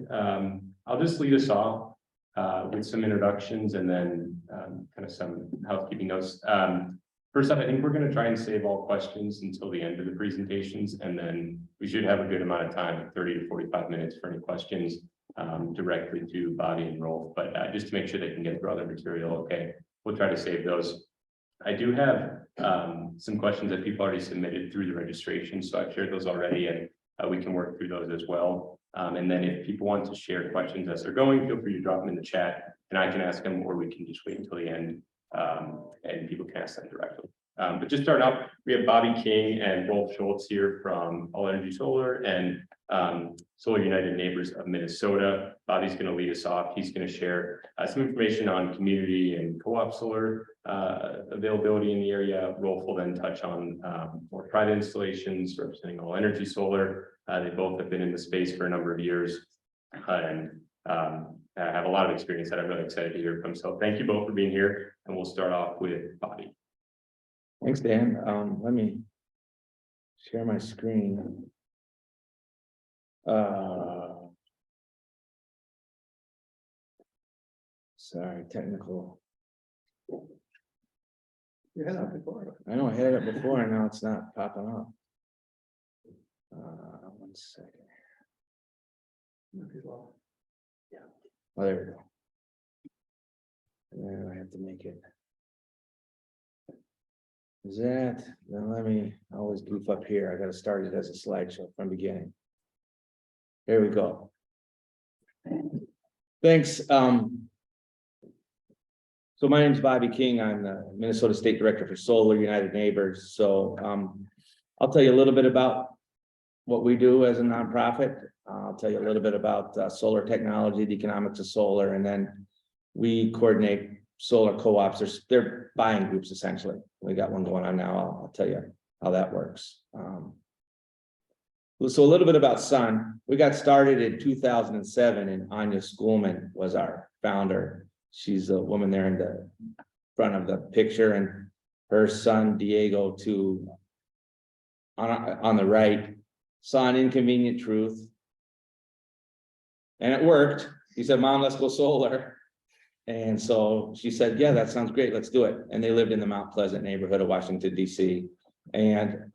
I'll just lead us off with some introductions and then kind of some housekeeping notes. First up, I think we're going to try and save all questions until the end of the presentations, and then we should have a good amount of time, 30 to 45 minutes for any questions directly to Bobby and Rolf, but just to make sure they can get through other material, okay, we'll try to save those. I do have some questions that people already submitted through the registration, so I've shared those already, and we can work through those as well. And then if people want to share questions as they're going, feel free to drop them in the chat and I can ask them, or we can just wait until the end and people can ask them directly. But just starting out, we have Bobby King and Rolf Schultz here from LHiNC Solar and Solar United Neighbors of Minnesota. Bobby's going to lead us off. He's going to share some information on community and co-op solar availability in the area. Rolf will then touch on more private installations representing LHiNC Solar. They both have been in the space for a number of years and have a lot of experience that I'm really excited to hear from. So thank you both for being here, and we'll start off with Bobby. Thanks, Dan. Let me share my screen. Sorry, technical. You had that before. I know I had it before and now it's not popping up. 1 second. Yeah. Oh, there we go. And then I have to make it. Is that, then let me always goof up here. I got to start it as a slideshow from the beginning. There we go. Thanks. So my name is Bobby King. I'm the Minnesota State Director for Solar United Neighbors. So I'll tell you a little bit about what we do as a nonprofit. I'll tell you a little bit about solar technology, the economics of solar, and then we coordinate solar co-ops. They're buying groups essentially. We got one going on now. I'll tell you how that works. So a little bit about Sun. We got started in 2007, and Anya Schoolman was our founder. She's the woman there in the front of the picture, and her son Diego on the right saw an inconvenient truth, and it worked. He said, "Mom, let's go solar." And so she said, "Yeah, that sounds great. Let's do it." And they lived in the Mount Pleasant neighborhood of Washington, D.C. And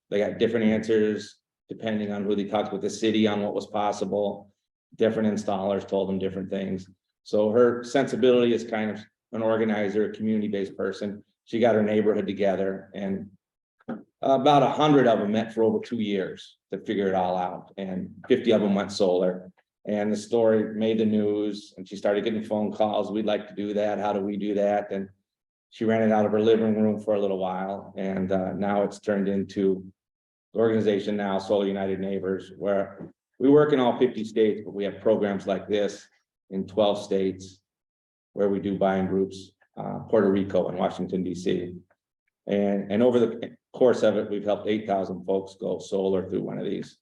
they got different answers depending on who they talked with the city on what was possible. Different installers told them different things. So her sensibility is kind of an organizer, a community-based person. She got her neighborhood together, and about 100 of them met for over 2 years to figure it all out. And 50 of them went solar. And the story made the news, and she started getting phone calls. "We'd like to do that. How do we do that?" And she ran it out of her living room for a little while. And now it's turned into the organization now, Solar United Neighbors, where we work in all 50 states, but we have programs like this in 12 states where we do buying groups, Puerto Rico and Washington, D.C. And over the course of it, we've helped 8,000 folks go solar through one of these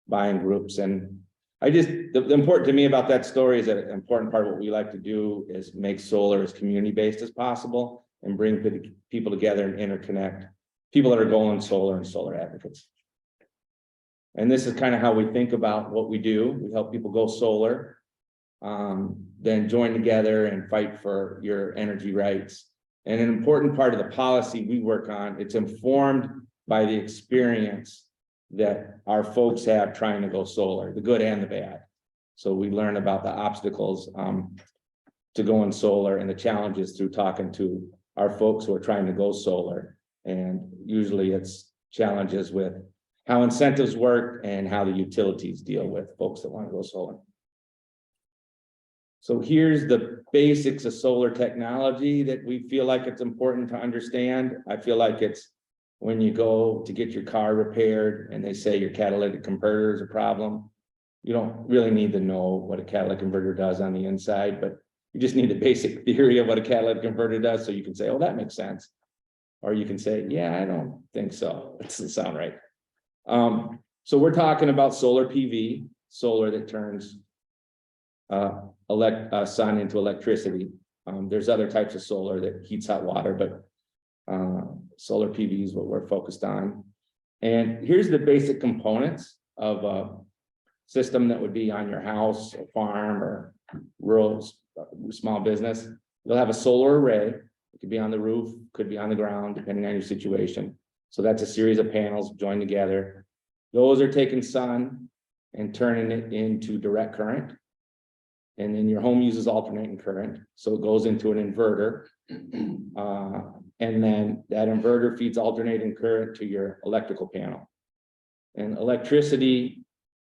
buying groups. And the important to me about that story is that an important part of what we like to do is make solar as community-based as possible and bring people together and interconnect people that are going solar and solar advocates. And this is kind of how we think about what we do. We help people go solar, then join together and fight for your energy rights. And an important part of the policy we work on, it's informed by the experience that our folks have trying to go solar, the good and the bad. So we learn about the obstacles to going solar and the challenges through talking to our folks who are trying to go solar. And usually it's challenges with how incentives work and how the utilities deal with folks that want to go solar. So here's the basics of solar technology that we feel like it's important to understand. I feel like it's when you go to get your car repaired and they say your catalytic converter is a problem. You don't really need to know what a catalytic converter does on the inside, but you just need the basic theory of what a catalytic converter does. So you can say, "Oh, that makes sense." Or you can say, "Yeah, I don't think so. That doesn't sound right." So we're talking about solar PV, solar that turns sun into electricity. There's other types of solar that heats hot water, but solar PV is what we're focused on. And here's the basic components of system that would be on your house or farm or rural small business. You'll have a solar array. It could be on the roof, could be on the ground, depending on your situation. So that's a series of panels joined together. Those are taking sun and turning it into direct current. And then your home uses alternating current. So it goes into an inverter. And then that inverter feeds alternating current to your electrical panel. And electricity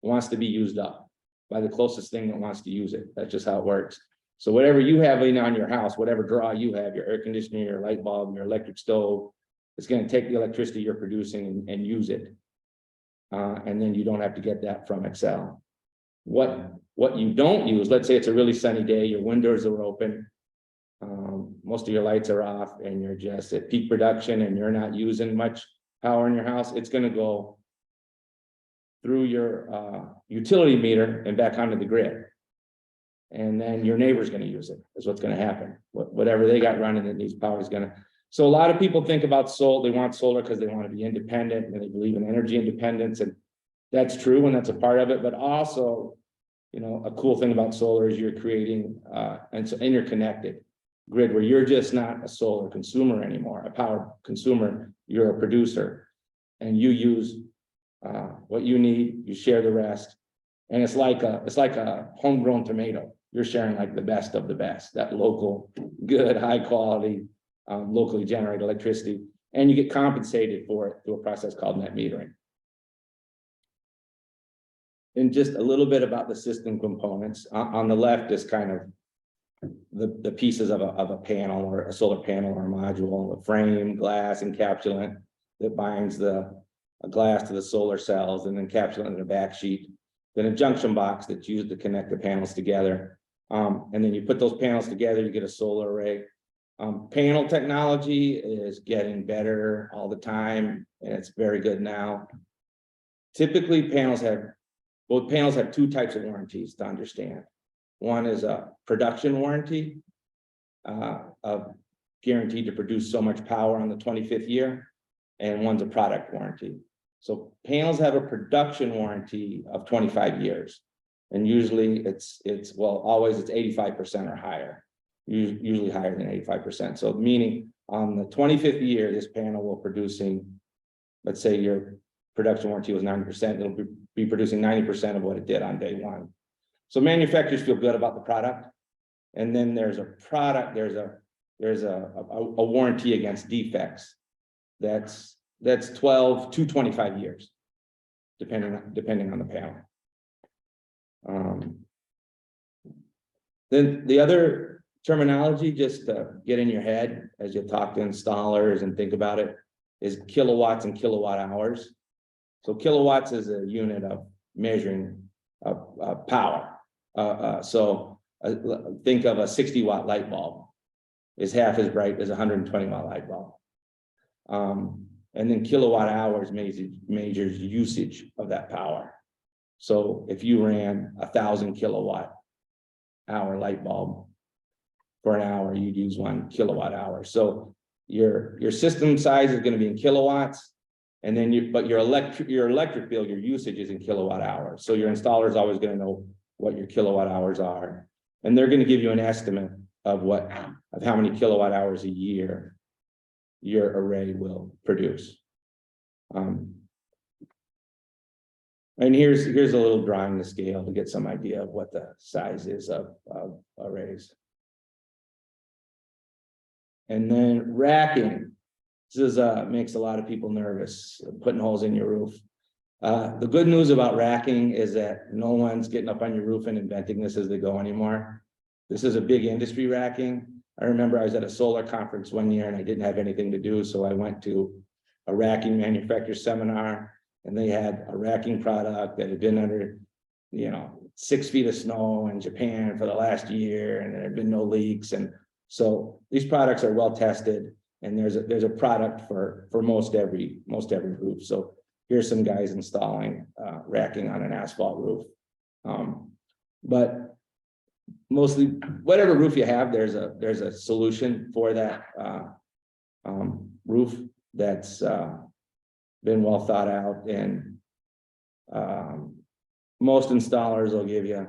wants to be used up by the closest thing that wants to use it. That's just how it works. So whatever you have in on your house, whatever draw you have, your air conditioner, your light bulb, your electric stove, it's going to take the electricity you're producing and use it. And then you don't have to get that from Excel. What you don't use, let's say it's a really sunny day, your windows are open, most of your lights are off, and you're just at peak production and you're not using much power in your house, it's going to go through your utility meter and back onto the grid. And then your neighbor's going to use it, is what's going to happen. Whatever they got running that needs power is going to. So a lot of people think about solar, they want solar because they want to be independent and they believe in energy independence. And that's true, and that's a part of it. But also, you know, a cool thing about solar is you're creating and so interconnected grid where you're just not a solar consumer anymore, a power consumer, you're a producer, and you use what you need, you share the rest. And it's like a homegrown tomato. You're sharing like the best of the best, that local, good, high quality, locally generated electricity, and you get compensated for it through a process called net metering. And just a little bit about the system components. On the left is kind of the pieces of a panel or a solar panel or a module, a frame, glass, encapsulant that binds the glass to the solar cells, and encapsulant in a back sheet. Then a junction box that's used to connect the panels together. And then you put those panels together, you get a solar array. Panel technology is getting better all the time, and it's very good now. Typically, both panels have two types of warranties to understand. One is a production warranty, guaranteed to produce so much power on the 25th year, and one's a product warranty. So panels have a production warranty of 25 years. And usually it's 85% or higher, usually higher than 85%. So meaning on the 25th year, this panel will producing, let's say your production warranty was 90%, it'll be producing 90% of what it did on day one. So manufacturers feel good about the product. And then there's a warranty against defects. That's 12 to 25 years, depending on the panel. Then the other terminology, just to get in your head as you talk to installers and think about it, is kilowatts and kilowatt hours. So kilowatts is a unit of measuring power. So think of a 60-watt light bulb is half as bright as a 120-watt light bulb. And then kilowatt hours measures usage of that power. So if you ran 1,000 kilowatt hour light bulb for an hour, you'd use 1 kilowatt hour. So your system size is going to be in kilowatts, and then your electric bill, your usage is in kilowatt hours. So your installer is always going to know what your kilowatt hours are, and they're going to give you an estimate of how many kilowatt hours a year your array will produce. And here's a little drawing the scale to get some idea of what the size is of arrays. And then racking. This makes a lot of people nervous, putting holes in your roof. The good news about racking is that no one's getting up on your roof and inventing this as they go anymore. This is a big industry, racking. I remember I was at a solar conference one year and I didn't have anything to do, so I went to a racking manufacturer seminar, and they had a racking product that had been under, 6 feet of snow in Japan for the last year, and there had been no leaks. And so these products are well tested, and there's a product for most every roof. So here's some guys installing racking on an asphalt roof. But mostly whatever roof you have, there's a solution for that roof that's been well thought out, and most installers will give you,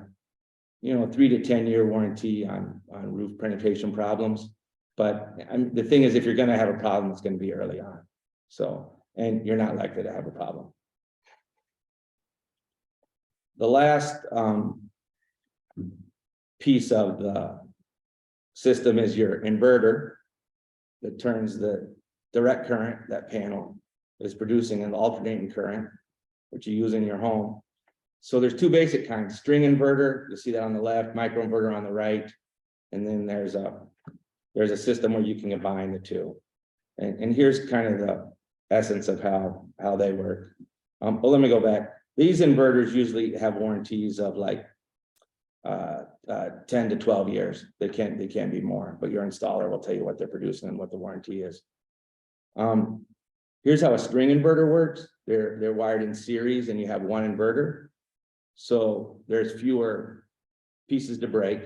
3 to 10 year warranty on roof penetration problems. But the thing is, if you're gonna have a problem, it's gonna be early on. So, and you're not likely to have a problem. The last piece of the system is your inverter that turns the direct current that panel is producing an alternating current, which you use in your home. So there's two basic kinds: string inverter, you see that on the left, microinverter on the right, and then there's a system where you can combine the two. And here's kind of the essence of how they work. But let me go back. These inverters usually have warranties of like 10 to 12 years. They can be more, but your installer will tell you what they're producing and what the warranty is. Here's how a string inverter works. They're wired in series, and you have one inverter. So there's fewer pieces to break.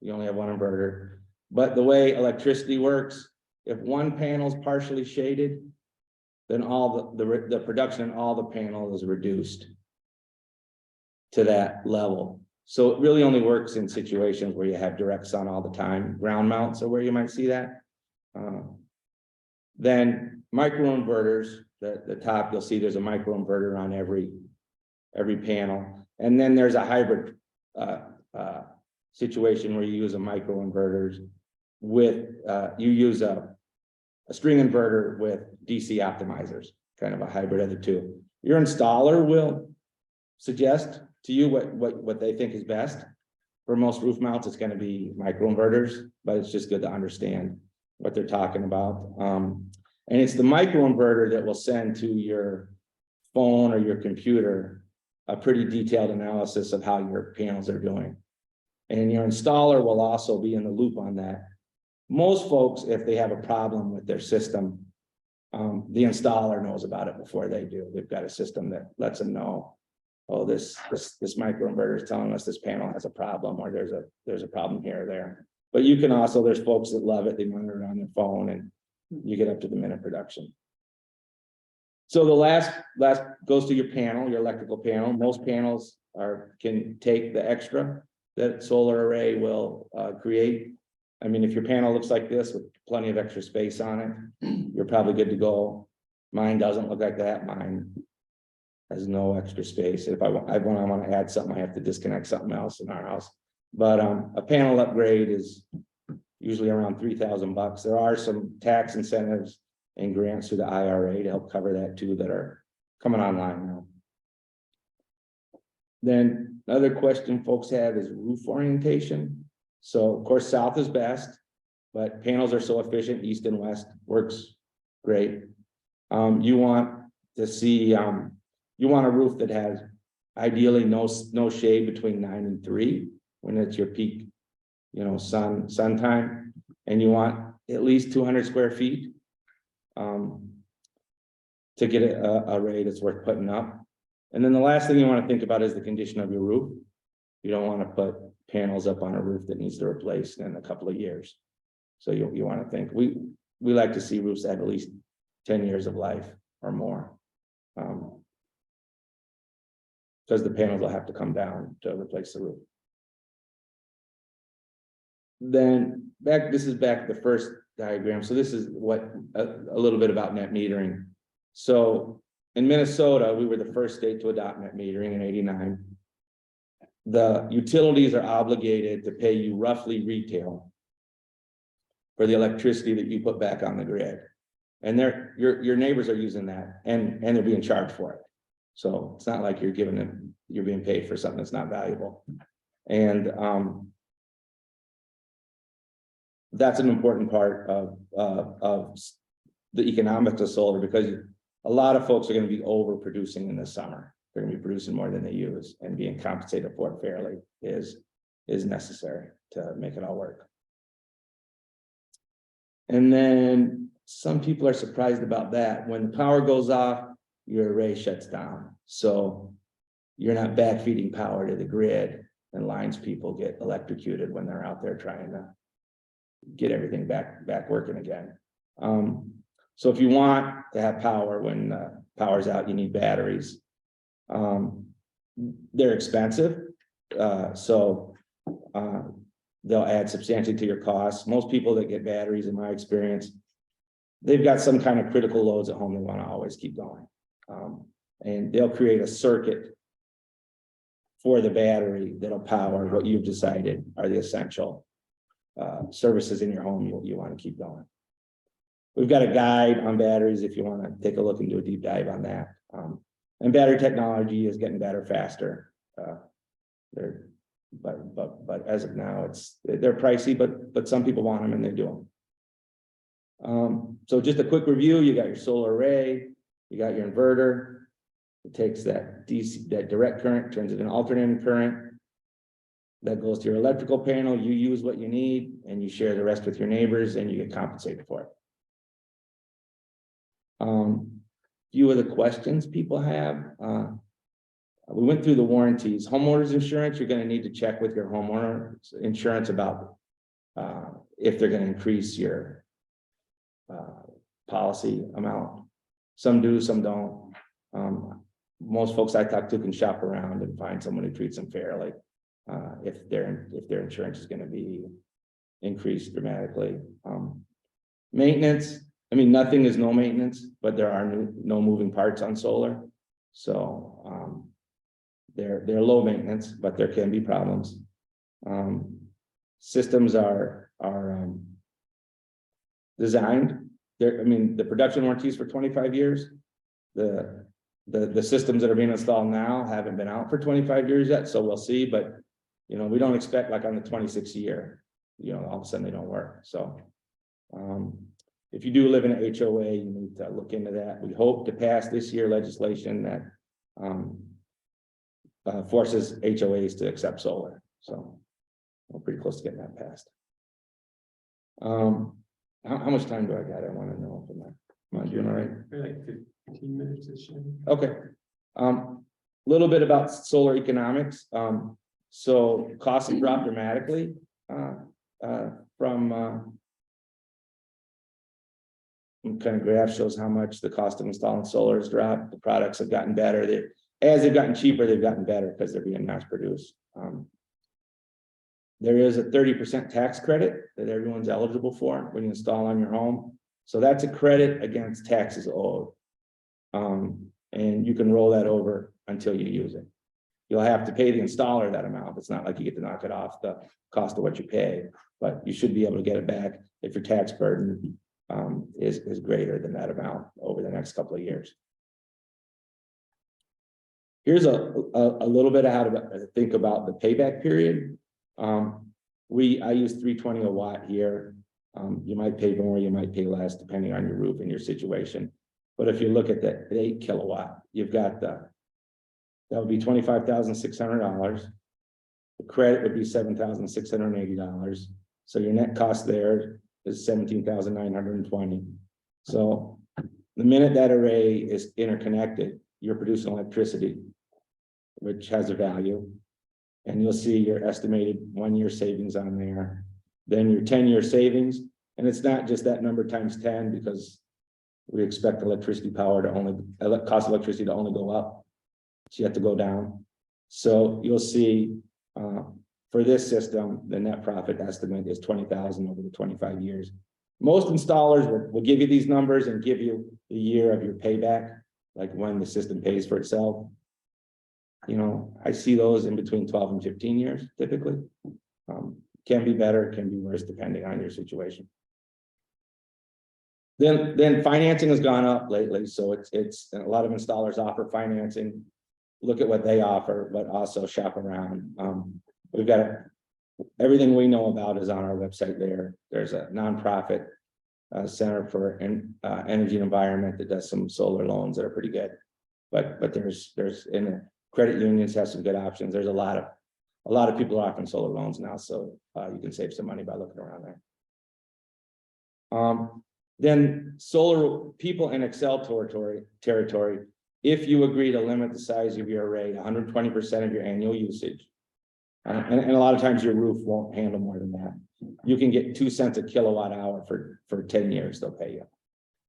You only have one inverter. But the way electricity works, if one panel is partially shaded, then all the production in all the panel is reduced to that level. So it really only works in situations where you have direct sun all the time. Ground mounts are where you might see that. Then microinverters, the top, you'll see there's a microinverter on every panel. And then there's a hybrid situation where you use a microinverters with, you use a string inverter with DC optimizers, kind of a hybrid of the two. Your installer will suggest to you what they think is best. For most roof mounts, it's going to be microinverters, but it's just good to understand what they're talking about. And it's the microinverter that will send to your phone or your computer a pretty detailed analysis of how your panels are doing. And your installer will also be in the loop on that. Most folks, if they have a problem with their system, the installer knows about it before they do. They've got a system that lets them know, oh, this microinverter is telling us this panel has a problem, or there's a problem here or there. But you can also, there's folks that love it, they monitor it on their phone, and you get up to the minute production. So the last goes to your panel, your electrical panel. Most panels can take the extra that solar array will create. I mean, if your panel looks like this with plenty of extra space on it, you're probably good to go. Mine doesn't look like that. Mine has no extra space. If I want to add something, I have to disconnect something else in our house. But a panel upgrade is usually around $3,000. There are some tax incentives and grants through the IRA to help cover that too, that are coming online now. Then another question folks have is roof orientation. So of course, south is best, but panels are so efficient, east and west works great. You want to see, you want a roof that has ideally no shade between 9 and 3 when it's your peak, sun time, and you want at least 200 square feet to get a array that's worth putting up. And then the last thing you want to think about is the condition of your roof. You don't want to put panels up on a roof that needs to replace in a couple of years. So you want to think, we like to see roofs that have at least 10 years of life or more. Because the panels will have to come down to replace the roof. Then this is back to the first diagram. So this is what a little bit about net metering. So in Minnesota, we were the first state to adopt net metering in '89. The utilities are obligated to pay you roughly retail for the electricity that you put back on the grid. And your neighbors are using that, and they're being charged for it. So it's not like you're being paid for something that's not valuable. And that's an important part of the economics of solar, because a lot of folks are going to be overproducing in the summer. They're going to be producing more than they use, and being compensated for it fairly is necessary to make it all work. And then some people are surprised about that. When the power goes off, your array shuts down. So you're not backfeeding power to the grid, and lines people get electrocuted when they're out there trying to get everything back working again. So if you want to have power when power's out, you need batteries. they're expensive. So they'll add substantially to your costs. Most people that get batteries, in my experience, they've got some kind of critical loads at home they want to always keep going. And they'll create a circuit for the battery that'll power what you've decided are the essential services in your home you want to keep going. We've got a guide on batteries if you want to take a look and do a deep dive on that. And battery technology is getting better faster. But as of now, they're pricey, but some people want them and they do them. So just a quick review, you got your solar array, you got your inverter. It takes that DC, that direct current, turns it into alternating current. That goes to your electrical panel, you use what you need, and you share the rest with your neighbors, and you get compensated for it. Few of the questions people have. We went through the warranties. Homeowners insurance, you're going to need to check with your homeowner insurance about if they're going to increase your policy amount. Some do, some don't. Most folks I talk to can shop around and find someone who treats them fairly if their insurance is going to be increased dramatically. Maintenance, I mean, nothing is no maintenance, but there are no moving parts on solar. So they're low maintenance, but there can be problems. Systems are designed. I mean, the production warranties for 25 years. The systems that are being installed now haven't been out for 25 years yet, so we'll see. But you know, we don't expect like on the 26th year, you know, all of a sudden they don't work. So if you do live in an HOA, you need to look into that. We hope to pass this year legislation that forces HOAs to accept solar. So we're pretty close to getting that passed. How much time do I got? I want to know from that. Am I doing all right? Like 15 minutes this year. Okay. Little bit about solar economics. So costs have dropped dramatically from kind of graph shows how much the cost of installing solar has dropped. The products have gotten better. As they've gotten cheaper, they've gotten better because they're being mass produced. There is a 30% tax credit that everyone's eligible for when you install on your home. So that's a credit against taxes owed. And you can roll that over until you use it. You'll have to pay the installer that amount. It's not like you get to knock it off the cost of what you pay, but you should be able to get it back if your tax burden is greater than that amount over the next couple of years. Here's a little bit of how to think about the payback period. I use 320 a watt here. You might pay more, you might pay less, depending on your roof and your situation. But if you look at the 8 kilowatt, you've got that would be $25,600. The credit would be $7,680. So your net cost there is $17,920. So the minute that array is interconnected, you're producing electricity, which has a value. And you'll see your estimated 1 year savings on there. Then your 10-year savings. And it's not just that number times 10, because we expect electricity power to cost of electricity to only go up. So you have to go down. So you'll see for this system, the net profit estimate is $20,000 over the 25 years. Most installers will give you these numbers and give you the year of your payback, like when the system pays for itself. You know, I see those in between 12 and 15 years, typically. Can be better, can be worse, depending on your situation. Then financing has gone up lately, so it's a lot of installers offer financing. Look at what they offer, but also shop around. We've got everything we know about is on our website there. There's a nonprofit Center for Energy and Environment that does some solar loans that are pretty good. But there's in the credit unions have some good options. There's a lot of people are offering solar loans now, so you can save some money by looking around there. Then solar people in Excel territory, if you agree to limit the size of your array to 120% of your annual usage, and a lot of times your roof won't handle more than that, you can get 2 cents a kilowatt hour for 10 years, they'll pay you.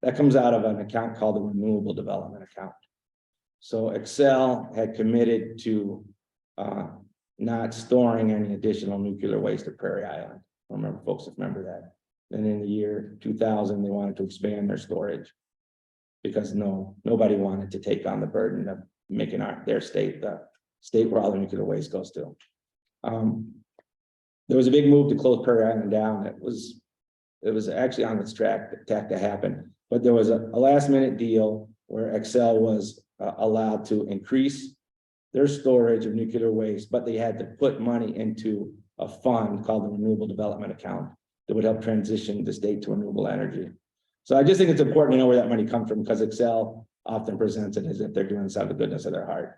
That comes out of an account called the Renewable Development Account. So Excel had committed to not storing any additional nuclear waste at Prairie Island. I don't remember folks remember that. And in the year 2000, they wanted to expand their storage because nobody wanted to take on the burden of making their state the state where all the nuclear waste goes to. There was a big move to close Prairie Island down. It was actually on its track to happen, but there was a last minute deal where Excel was allowed to increase their storage of nuclear waste, but they had to put money into a fund called the Renewable Development Account that would help transition the state to renewable energy. So I just think it's important to know where that money comes from, because Excel often presents it as if they're doing this out of the goodness of their heart.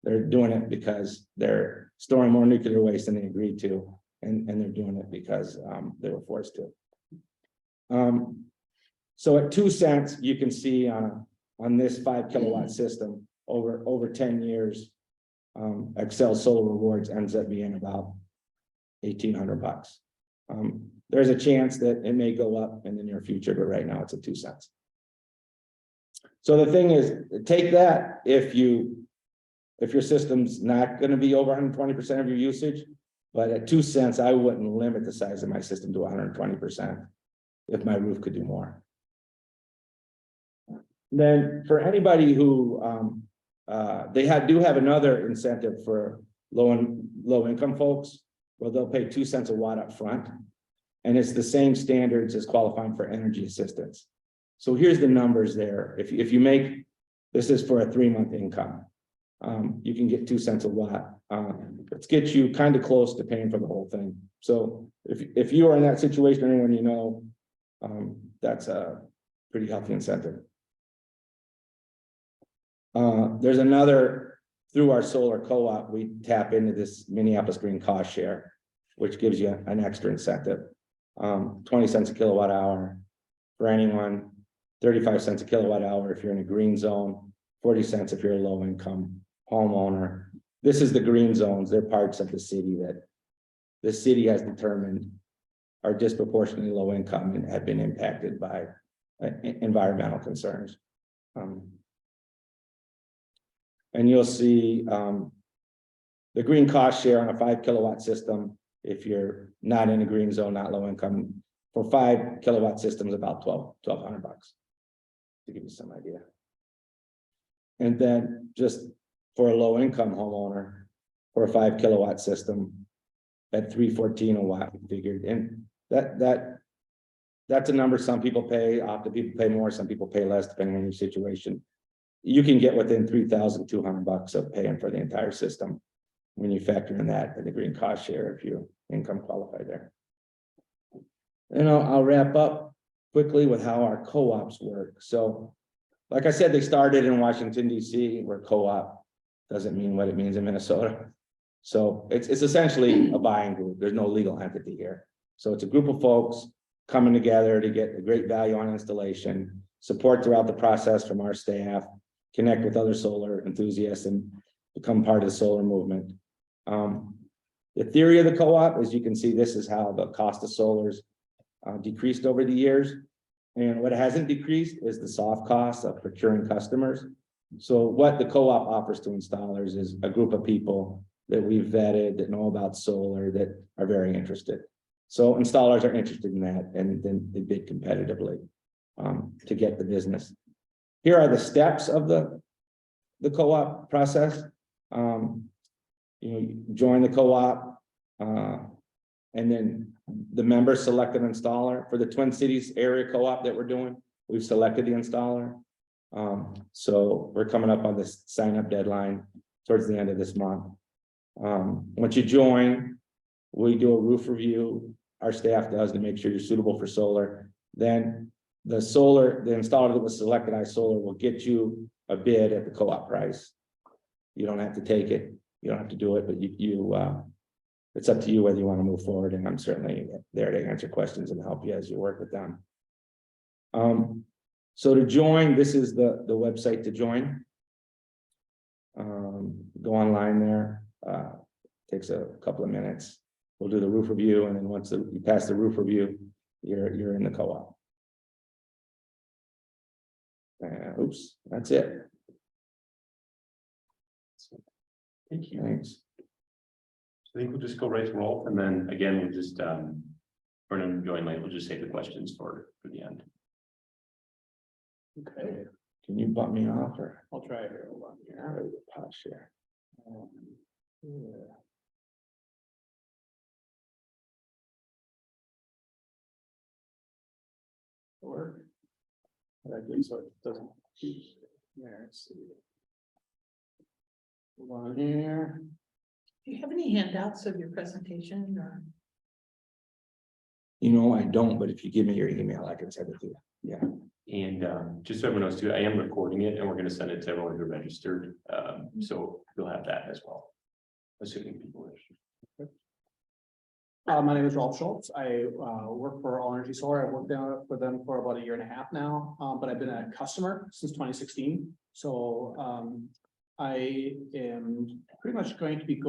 They're doing it because they're storing more nuclear waste than they agreed to, and they're doing it because they were forced to. So at 2 cents, you can see on this 5 kilowatt system over 10 years, Excel Solar Rewards ends up being about $1,800. There's a chance that it may go up in the near future, but right now it's at 2 cents. So the thing is, take that if your system's not going to be over 120% of your usage, but at 2 cents, I wouldn't limit the size of my system to 120% if my roof could do more. Then for anybody who do have another incentive for low income folks, well, they'll pay 2 cents a watt up front, and it's the same standards as qualifying for energy assistance. So here's the numbers there. If you make, this is for a 3-month income, you can get 2 cents a watt. Let's get you kind of close to paying for the whole thing. So if you are in that situation, anyone you know, that's a pretty healthy incentive. There's another, through our solar co-op, we tap into this Minneapolis Green Cost Share, which gives you an extra incentive. 20 cents a kilowatt hour for anyone, 35 cents a kilowatt hour if you're in a green zone, 40 cents if you're a low income homeowner. This is the green zones. They're parts of the city that the city has determined are disproportionately low income and have been impacted by environmental concerns. And you'll see the green cost share on a 5 kilowatt system, if you're not in a green zone, not low income, for 5 kilowatt systems, about $1,200, to give you some idea. And then just for a low income homeowner, for a 5 kilowatt system at $314 a watt, figured. And that's a number some people pay. Often people pay more, some people pay less, depending on your situation. You can get within $3,200 of paying for the entire system when you factor in that and the green cost share if you income qualify there. And I'll wrap up quickly with how our co-ops work. So, like I said, they started in Washington, D.C., where co-op doesn't mean what it means in Minnesota. So it's essentially a buying group. There's no legal entity here. So it's a group of folks coming together to get a great value on installation, support throughout the process from our staff, connect with other solar enthusiasts, and become part of the solar movement. The theory of the co-op, as you can see, this is how the cost of solar's decreased over the years. And what hasn't decreased is the soft costs of procuring customers. So what the co-op offers to installers is a group of people that we've vetted, that know about solar, that are very interested. So installers are interested in that, and then they bid competitively to get the business. Here are the steps of the co-op process. You join the co-op, and then the members select an installer. For the Twin Cities area co-op that we're doing, we've selected the installer. So we're coming up on this sign-up deadline towards the end of this month. Once you join, we do a roof review. Our staff does, to make sure you're suitable for solar. Then the installer that was selected, iSolar, will get you a bid at the co-op price. You don't have to take it. You don't have to do it, but it's up to you whether you want to move forward. And I'm certainly there to answer questions and help you as you work with them. So to join, this is the website to join. Go online there. Takes a couple of minutes. We'll do the roof review, and then once you pass the roof review, you're in the co-op. Oops, that's it. Thank you. Thanks. I think we'll just go right to Rolf, and then again, we'll just, for an join late, we'll just save the questions for the end. Okay, Can you bump me off or? I'll try here, hold on here. Or the pause share? Yeah. Work. What I do so it doesn't keep there, let's see. Hold on here. Do you have any handouts of your presentation or? You know, I don't, but if you give me your email, I can send it to you. Yeah. And just so everyone knows too, I am recording it and we're gonna send it to everyone who registered. So you'll have that as well. Assuming people wish. My name is Rolf Schultz. I work for LHiNC Solar. I've worked down for them for about 1.5 years now, but I've been a customer since 2016. So I am pretty much going to be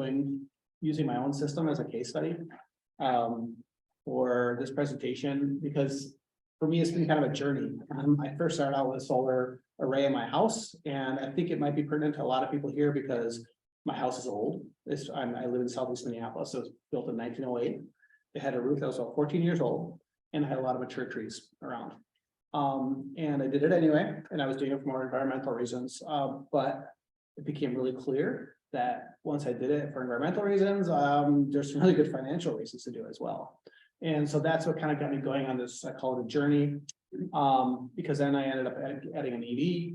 using my own system as a case study for this presentation, because for me, it's been kind of a journey. I first started out with a solar array in my house, and I think it might be pertinent to a lot of people here because my house is old. I live in Southeast Minneapolis. It was built in 1908. It had a roof that was about 14 years old and had a lot of mature trees around. And I did it anyway, and I was doing it for more environmental reasons. But it became really clear that once I did it for environmental reasons, there's some really good financial reasons to do it as well. And so that's what kind of got me going on this, I call it a journey. Because then I ended up adding an EV,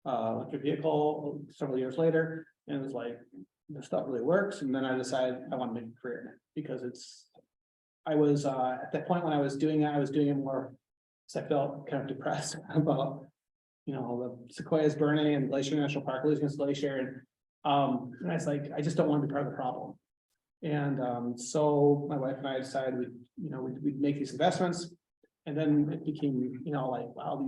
electric vehicle several years later, and it was like, this stuff really works. And then I decided I want to make a career in it because I was at that point when I was doing it more because I felt kind of depressed about, the sequoias burning and Glacier National Park losing its glacier. And I was like, I just don't want to be part of the problem. And so my wife and I decided we'd make these investments. And then it became, like, wow,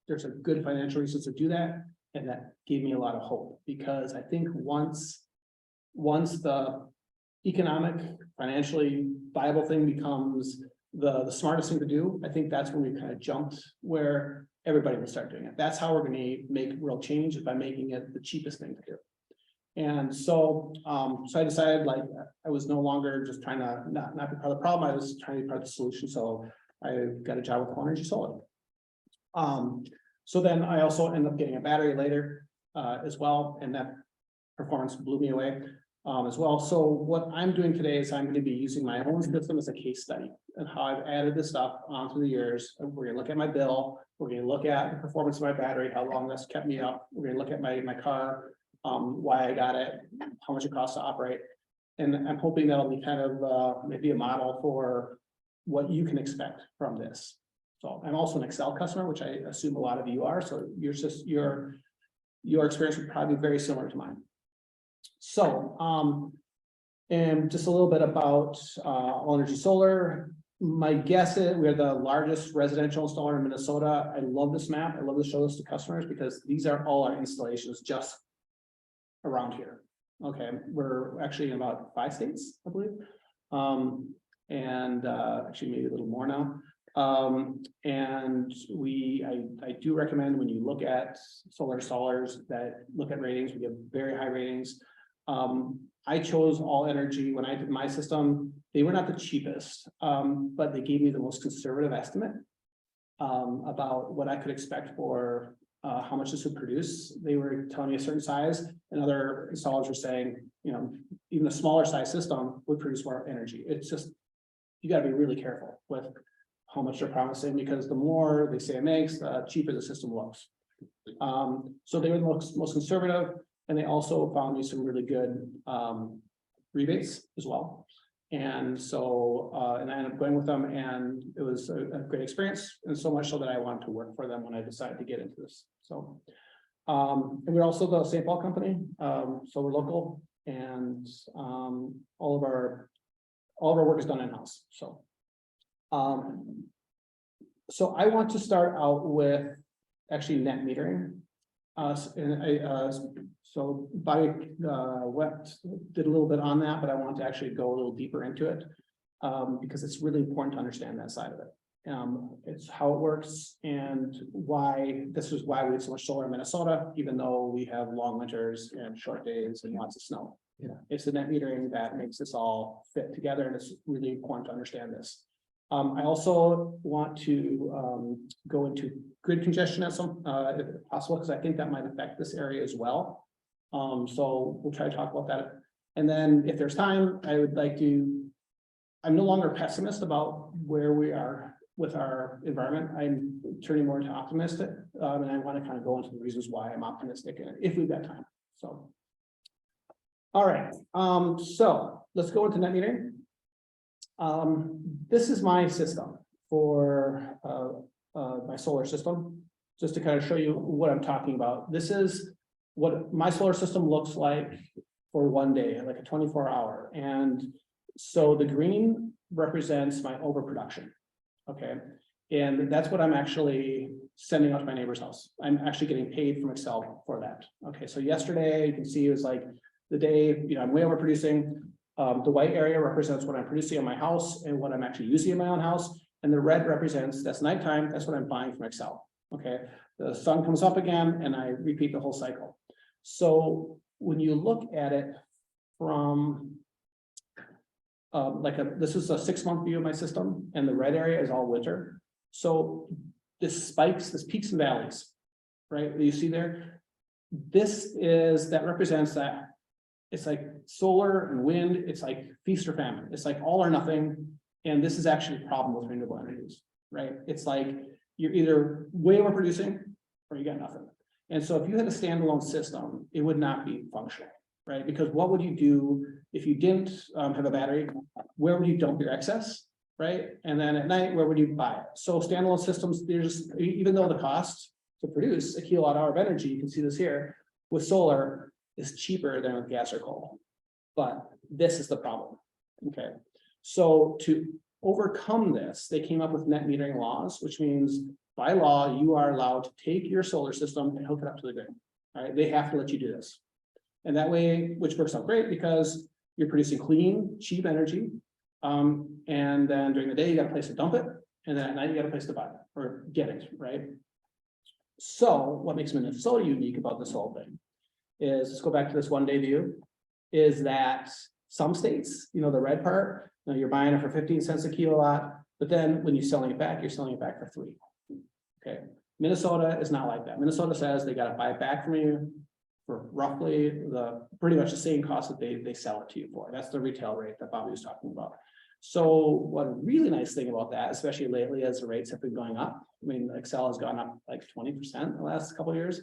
there's a good financial reasons to do that. And that gave me a lot of hope, because I think once the economic, financially viable thing becomes the smartest thing to do, I think that's when we kind of jumped where everybody will start doing it. That's how we're going to make real change, is by making it the cheapest thing to do. And so, I decided, like, I was no longer just trying to not be part of the problem. I was trying to be part of the solution. So I got a job with LHiNC Solar. So then I also ended up getting a battery later as well, and that performance blew me away as well. So what I'm doing today is I'm going to be using my own system as a case study and how I've added this stuff on through the years. We're going to look at my bill. We're going to look at the performance of my battery, how long that's kept me up. We're going to look at my car, why I got it, how much it costs to operate. And I'm hoping that'll be kind of maybe a model for what you can expect from this. So I'm also an Excel customer, which I assume a lot of you are. So your experience would probably be very similar to mine. So, and just a little bit about LHiNC Solar. My guess is we're the largest residential installer in Minnesota. I love this map. I love to show this to customers because these are all our installations just around here. Okay, we're actually in about 5 states, I believe. And actually maybe a little more now. And I do recommend when you look at solar installers that look at ratings. We get very high ratings. I chose All Energy when I did my system. They were not the cheapest, but they gave me the most conservative estimate about what I could expect for how much this would produce. They were telling me a certain size, and other installers were saying, even a smaller size system would produce more energy. It's just, you got to be really careful with how much they're promising, because the more they say it makes, the cheaper the system looks. So they were the most conservative, and they also found me some really good rebates as well. And so, and I ended up going with them, and it was a great experience, and so much so that I wanted to work for them when I decided to get into this. So, and we're also the St. Paul company, so we're local, and all of our work is done in-house. So, so I want to start out with actually net metering. So Bobby did a little bit on that, but I want to actually go a little deeper into it because it's really important to understand that side of it. It's how it works and why we have so much solar in Minnesota, even though we have long winters and short days and lots of snow. It's the net metering that makes this all fit together, and it's really important to understand this. I also want to go into grid congestion at some if possible, because I think that might affect this area as well. So we'll try to talk about that. And then if there's time, I would like to, I'm no longer pessimist about where we are with our environment. I'm turning more into optimistic, and I want to kind of go into the reasons why I'm optimistic, if we've got time. So, all right. So let's go into net metering. This is my system for my solar system, just to kind of show you what I'm talking about. This is what my solar system looks like for one day, like a 24-hour. And so the green represents my overproduction. Okay. And that's what I'm actually sending out to my neighbor's house. I'm actually getting paid from Excel for that. Okay. So yesterday, you can see it was like the day, I'm way overproducing. The white area represents what I'm producing in my house and what I'm actually using in my own house. And the red represents, that's nighttime, that's what I'm buying from Excel. Okay. The sun comes up again and I repeat the whole cycle. So when you look at it from this is a 6-month view of my system, and the red area is all winter. So this spikes, this peaks and valleys, right? You see there, that represents that it's like solar and wind. It's like feast or famine. It's like all or nothing. And this is actually a problem with renewable energies, right? It's like you're either way overproducing or you got nothing. And so if you had a standalone system, it would not be functional, right? Because what would you do if you didn't have a battery? Where would you dump your excess, right? And then at night, where would you buy it? So standalone systems, even though the cost to produce a kilowatt hour of energy, you can see this here, with solar is cheaper than with gas or coal. But this is the problem, okay? So to overcome this, they came up with net metering laws, which means by law, you are allowed to take your solar system and hook it up to the grid. All right, they have to let you do this. And that way, which works out great because you're producing clean, cheap energy. And then during the day, you got a place to dump it. And then at night, you got a place to buy it or get it, right? So what makes Minnesota unique about this whole thing is, let's go back to this 1-day view, is that some states, the red part, you're buying it for 15 cents a kilowatt, but then when you're selling it back, you're selling it back for 3. Okay. Minnesota is not like that. Minnesota says they got to buy it back from you for roughly pretty much the same cost that they sell it to you for. That's the retail rate that Bobby was talking about. So one really nice thing about that, especially lately as the rates have been going up, I mean, Excel has gone up like 20% in the last couple of years.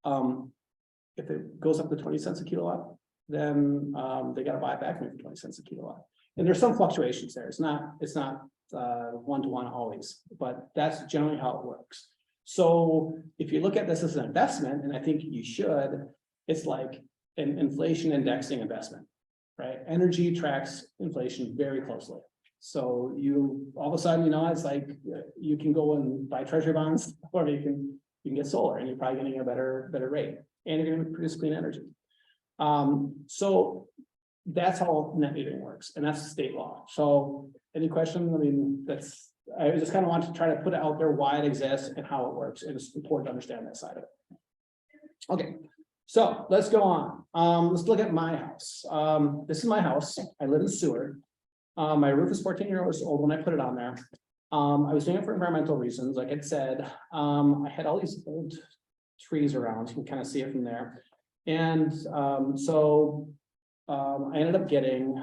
If it goes up to 20 cents a kilowatt, then they got to buy it back from you for 20 cents a kilowatt. And there's some fluctuations there. It's not one-to-one always, but that's generally how it works. So if you look at this as an investment, and I think you should, it's like an inflation indexing investment, right? Energy tracks inflation very closely. So you all of a sudden, it's like you can go and buy treasury bonds, or you can get solar, and you're probably getting a better rate, and you're going to produce clean energy. So that's how net metering works, and that's state law. So any question? I mean, I just kind of want to try to put it out there why it exists and how it works. And it's important to understand that side of it. Okay, so let's go on. Let's look at my house. This is my house. I live in sewer. My roof is 14 years old when I put it on there. I was doing it for environmental reasons. Like I said, I had all these old trees around. You can kind of see it from there. And so I ended up getting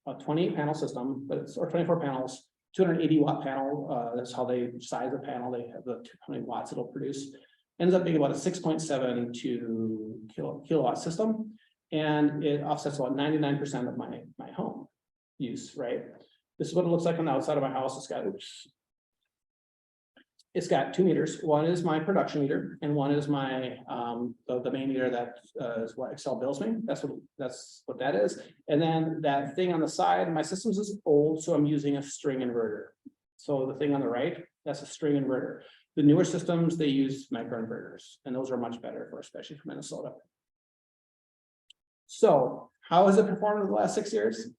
a 28 panel system, or 24 panels, 280 watt panel. That's how they size the panel. They have how many watts it'll produce. Ends up being about a 6.72 kilowatt system. And it offsets about 99% of my home use, right? This is what it looks like on the outside of my house. It's got 2 meters. One is my production meter, and one is my the main meter that is what Excel bills me. That's what that is. And then that thing on the side, my systems is old, so I'm using a string inverter. So the thing on the right, that's a string inverter. The newer systems, they use microinverters, and those are much better especially for Minnesota. So how has it performed over the last 6 years?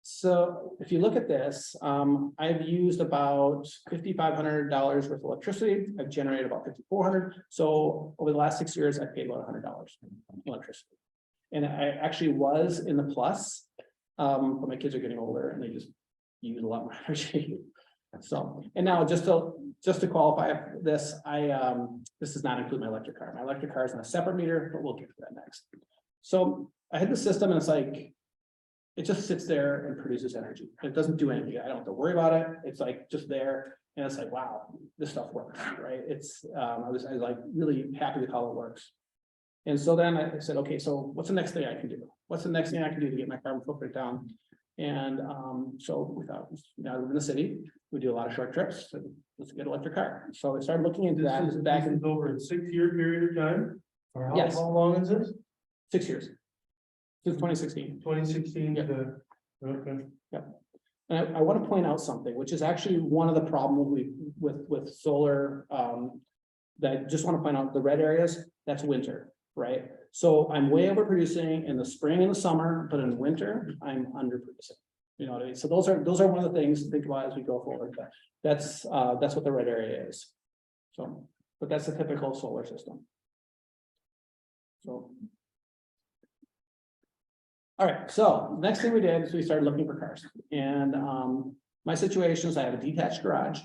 So if you look at this, I've used about $5,500 worth of electricity. I've generated about $5,400. So over the last 6 years, I've paid about $100 electricity. And I actually was in the plus. But my kids are getting older and they just use a lot more energy. So, and now just to qualify this, this does not include my electric car. My electric car is on a separate meter, but we'll get to that next. So I had the system and it's like, it just sits there and produces energy. It doesn't do anything. I don't have to worry about it. It's like just there. And it's like, wow, this stuff works, right? It's, I was like really happy with how it works. And so then I said, okay, so what's the next thing I can do? What's the next thing I can do to get my carbon footprint down? And so we thought, I live in the city, we do a lot of short trips, so let's get an electric car. So I started looking into that. This is back in over a 6-year period of time? Or Yes. how long is this? 6 years. Since 2016. 2016 Yeah. to, okay. And I want to point out something, which is actually one of the problems with solar, that I just want to point out the red areas, that's winter, right? So I'm way overproducing in the spring and the summer, but in winter, I'm underproducing. You know what I mean? So those are one of the things to think about as we go forward, but that's what the red area is. So, but that's a typical solar system. So. All right, so next thing we did is we started looking for cars, and my situation is I have a detached garage,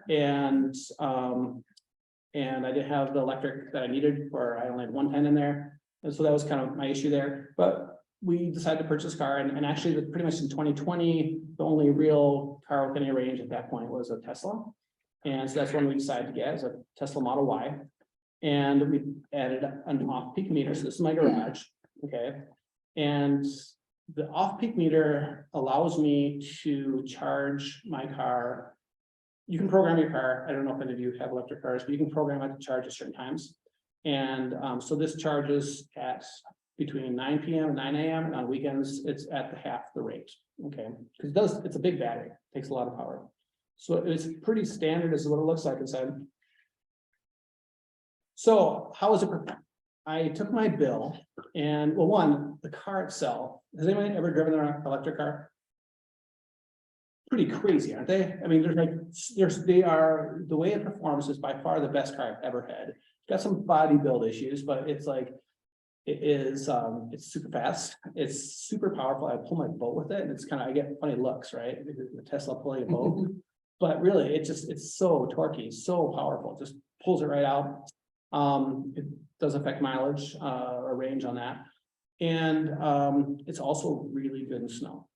and I didn't have the electric that I needed, or I only had 110 in there, and so that was kind of my issue there. But we decided to purchase a car, and actually, pretty much in 2020, the only real car with any range at that point was a Tesla, and so that's when we decided to get is a Tesla Model Y, and we added an off-peak meter. So this is my garage, okay. And the off-peak meter allows me to charge my car. You can program your car. I don't know if any of you have electric cars, but you can program it to charge at certain times. And so this charges at between 9 p.m. and 9 a.m. and on weekends, it's at half the rate. Okay, because it's a big battery, it takes a lot of power. So it's pretty standard as what it looks like inside. So how is it? I took my bill and, well, one, the car itself, has anyone ever driven an electric car? Pretty crazy, aren't they? I mean, the way it performs is by far the best car I've ever had. It's got some body build issues, but it's like, it's super fast. It's super powerful. I pull my boat with it and it's kind of, I get funny looks, right? The Tesla pulling a boat, but really it's so torquey, so powerful. It just pulls it right out. It does affect mileage or range on that. And it's also really good in snow.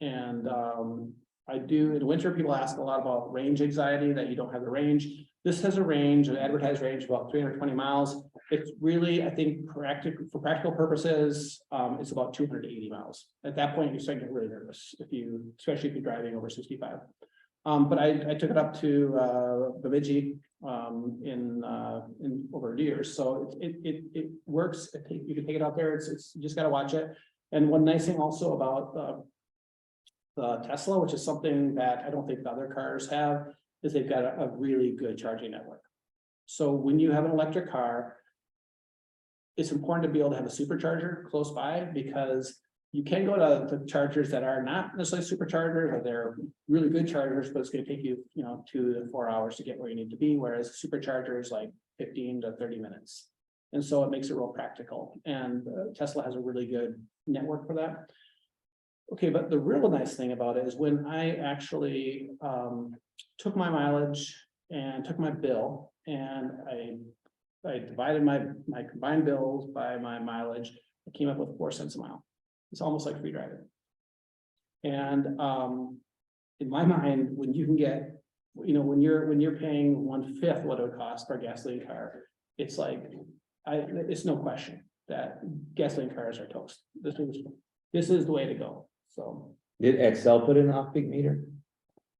And I do in winter, people ask a lot about range anxiety, that you don't have the range. This has a range, an advertised range of about 320 miles. It's really, I think, for practical purposes, it's about 280 miles. At that point, you're starting to get really nervous especially if you're driving over 65. But I took it up to Bemidji in over years, so it works. You can take it out there. It's you just got to watch it. And one nice thing also about the Tesla, which is something that I don't think the other cars have, is they've got a really good charging network. So when you have an electric car, it's important to be able to have a supercharger close by, because you can go to chargers that are not necessarily superchargers, or they're really good chargers, but it's going to take you, 2 to 4 hours to get where you need to be. Whereas a supercharger is like 15 to 30 minutes. And so it makes it real practical. And Tesla has a really good network for that. Okay, but the real nice thing about it is when I actually took my mileage and took my bill, and I divided my combined bills by my mileage, I came up with 4 cents a mile. It's almost like free driving. And in my mind, when you can get, when you're paying 1/5 what it would cost for a gasoline car, it's like, it's no question that gasoline cars are toast. This is the way to go. So Did Excel put in an off-peak meter?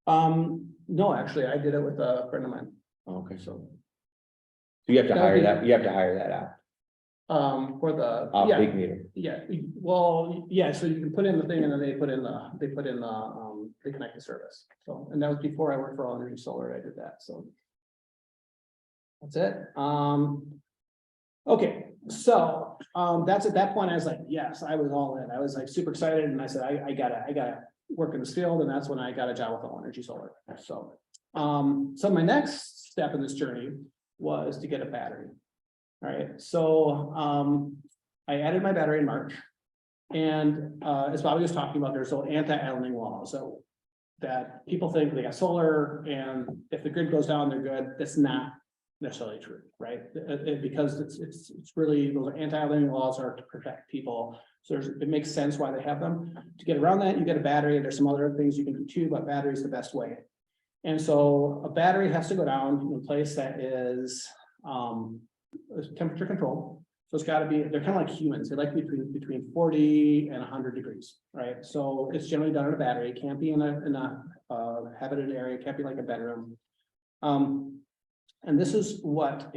no, actually, I did it with a friend of mine. Okay, So you have to That would hire be- that, you have to hire that out, for the off-peak meter. Yeah, well, yeah, so you can put in the thing and then they connect the service. So, and that was before I worked for LHiNC Solar, I did that, so. That's it. Okay, so, that's at that point, I was like, yes, I was all in. I was like super excited and I said, I gotta work in this field, and that's when I got a job with LHiNC Solar. So, so my next step in this journey was to get a battery. All right, so I added my battery in March, And as Bobby was talking about, there's those anti-idling laws, so that people think they got solar and if the grid goes down, they're good. That's not necessarily true, right? Because it's really, those anti-idling laws are to protect people. So it makes sense why they have them. To get around that, you get a battery. There's some other things you can do too, but battery is the best way. And so a battery has to go down in a place that is temperature controlled. So it's got to be, they're kind of like humans. They like between 40 and 100 degrees, right? So it's generally done in a battery. It can't be in a habited area. It can't be like a bedroom. And this is what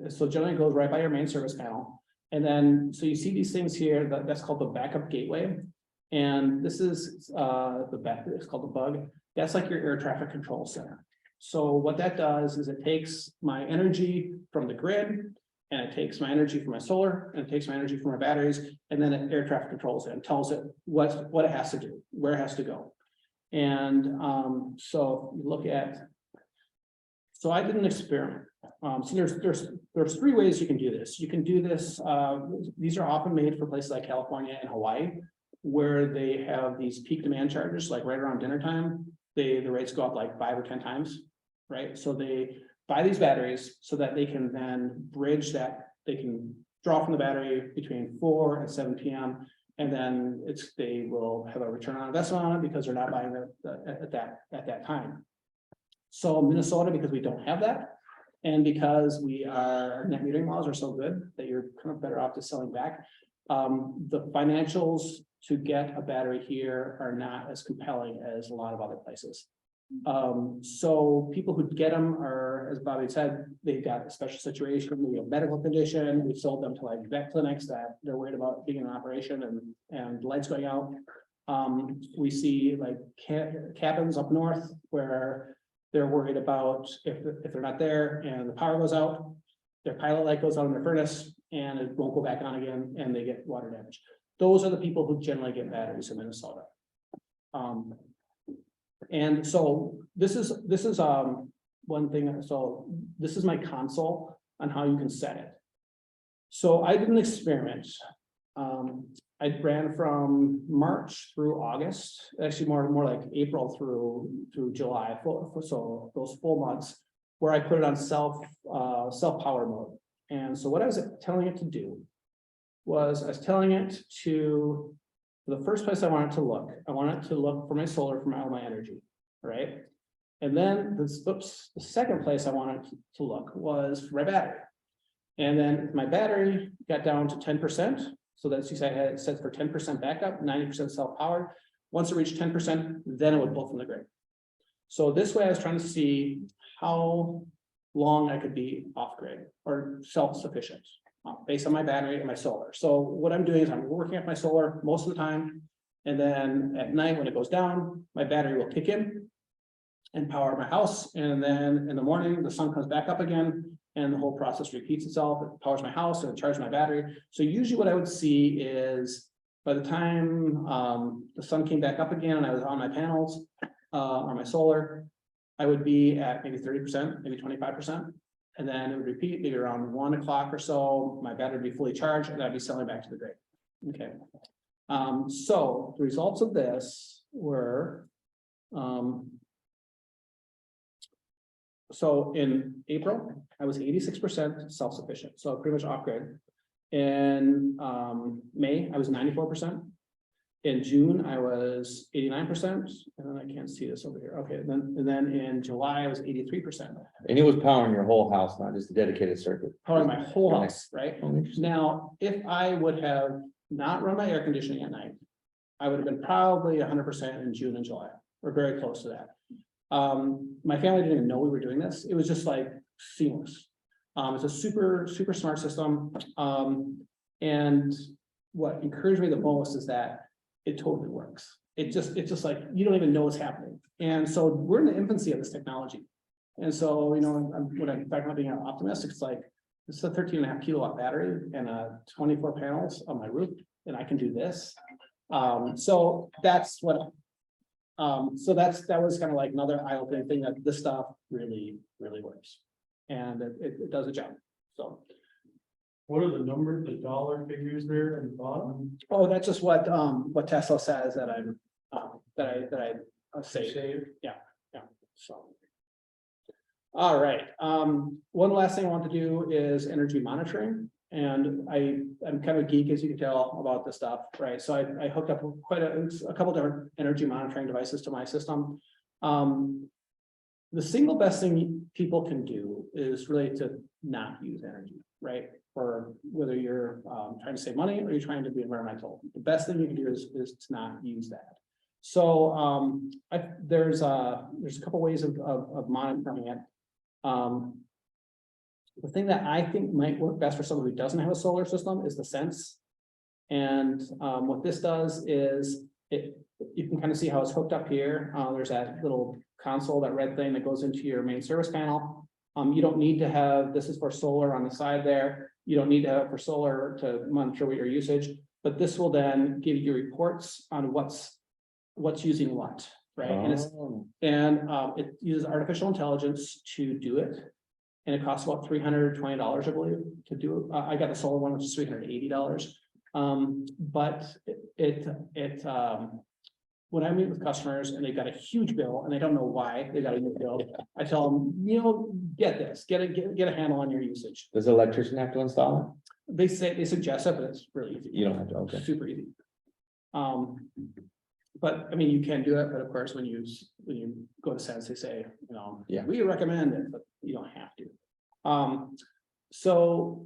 so generally it goes right by your main service panel. And then, so you see these things here, that's called the backup gateway. And this is it's called the bug. That's like your air traffic control center. So what that does is it takes my energy from the grid, and it takes my energy from my solar, and it takes my energy from my batteries, and then it air traffic controls it and tells it what it has to do, where it has to go. And so you look at, so I did an experiment. So there's three ways you can do this. You can do this, these are often made for places like California and Hawaii, where they have these peak demand charges, like right around dinner time, the rates go up like 5 or 10 times, right? So they buy these batteries so that they can then bridge that, they can draw from the battery between 4 and 7 p.m. And then they will have a return on investment on it because they're not buying it at that time. So Minnesota, because we don't have that, and because our net metering laws are so good that you're kind of better off just selling back, the financials to get a battery here are not as compelling as a lot of other places. So people who get them are, as Bobby said, they've got a special situation, maybe a medical condition. We've sold them to like vet clinics that they're worried about being in operation and lights going out. We see like cabins up north where they're worried about if they're not there and the power goes out, their pilot light goes out in their furnace and it won't go back on again and they get water damage. Those are the people who generally get batteries in Minnesota. And so this is one thing. So this is my console on how you can set it. So I did an experiment. I ran from March through August, actually more like April through July, so those full months, where I put it on self power mode. And so what I was telling it to do was I was telling it to, the first place I want it to look for my solar, for all my energy, right? And then the second place I wanted to look was for my battery. And then my battery got down to 10%. So that's, you said I had it set for 10% backup, 90% self-powered. Once it reached 10%, then it would pull from the grid. So this way I was trying to see how long I could be off grid or self-sufficient based on my battery and my solar. So what I'm doing is I'm working at my solar most of the time. And then at night when it goes down, my battery will kick in and power my house. And then in the morning, the sun comes back up again. And the whole process repeats itself. It powers my house and it charges my battery. So usually what I would see is by the time the sun came back up again and I was on my panels or my solar, I would be at maybe 30%, maybe 25%. And then it would repeat maybe around 1 o'clock or so, my battery would be fully charged and I'd be selling back to the grid. Okay. So the results of this were, so in April, I was 86% self-sufficient, so pretty much off grid. In May, I was 94%. In June, I was 89%, and then I can't see this over here. Okay, and then in July, I was 83%. And it was powering your whole house, not just a dedicated circuit. Powering my whole house, right? Oh, interesting. Now, if I would have not run my air conditioning at night, I would have been probably 100% in June and July, or very close to that. My family didn't even know we were doing this. It was just like seamless. It's a super smart system. And what encouraged me the most is that it totally works. It's just like, you don't even know what's happening. And so we're in the infancy of this technology. And so, you know, when I'm talking about being optimistic, it's like, this is a 13.5 kilowatt battery and 24 panels on my roof, and I can do this. So that's what, that was kind of like another eye-opening thing, that this stuff really works. And it does a job. So What are the numbers, the dollar figures there in the bottom? Oh, that's just what Tesla says that I'm, that I say, Save. so. All right, one last thing I want to do is energy monitoring. And I'm kind of a geek, as you can tell, about this stuff, right? So I hooked up quite a couple different energy monitoring devices to my system. The single best thing people can do is really to not use energy, right? Or whether you're trying to save money or you're trying to be environmental, the best thing you can do is to not use that. So there's a couple ways of monitoring it. The thing that I think might work best for someone who doesn't have a solar system is the Sense. And what this does is you can kind of see how it's hooked up here. There's that little console, that red thing that goes into your main service panel. You don't need to have, this is for solar on the side there. You don't need to have it for solar to monitor what your usage, but this will then give you reports on what's using what, right? It uses artificial intelligence to do it. And it costs about $320, I believe, to do it. I got the solar one, which is $380. But when I meet with customers and they've got a huge bill and they don't know why they got a huge bill, I tell them, get this, get a handle on your usage. Does the electrician have to install They suggest it, but it's really easy. it? You don't have to, okay. Super easy. But I mean, you can do it, but of course, when you go to Sense, they say, Yeah. we recommend it, but you don't have to. So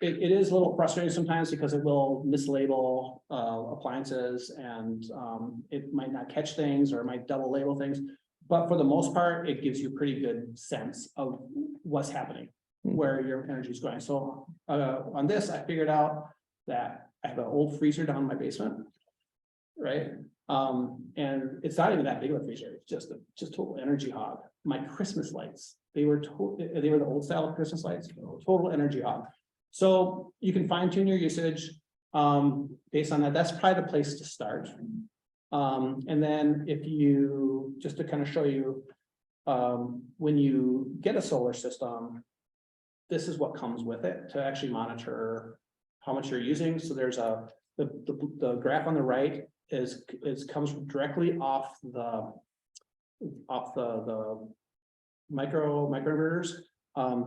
it is a little frustrating sometimes because it will mislabel appliances and it might not catch things or it might double label things. But for the most part, it gives you a pretty good sense of what's happening, where your energy is going. So on this, I figured out that I have an old freezer down in my basement, right? And it's not even that big of a freezer, it's just total energy hog. My Christmas lights, they were the old style of Christmas lights, total energy hog. So you can fine tune your usage based on that. That's probably the place to start. And then if you, just to kind of show you, when you get a solar system, this is what comes with it to actually monitor how much you're using. So there's the graph on the right comes directly off the microinverters.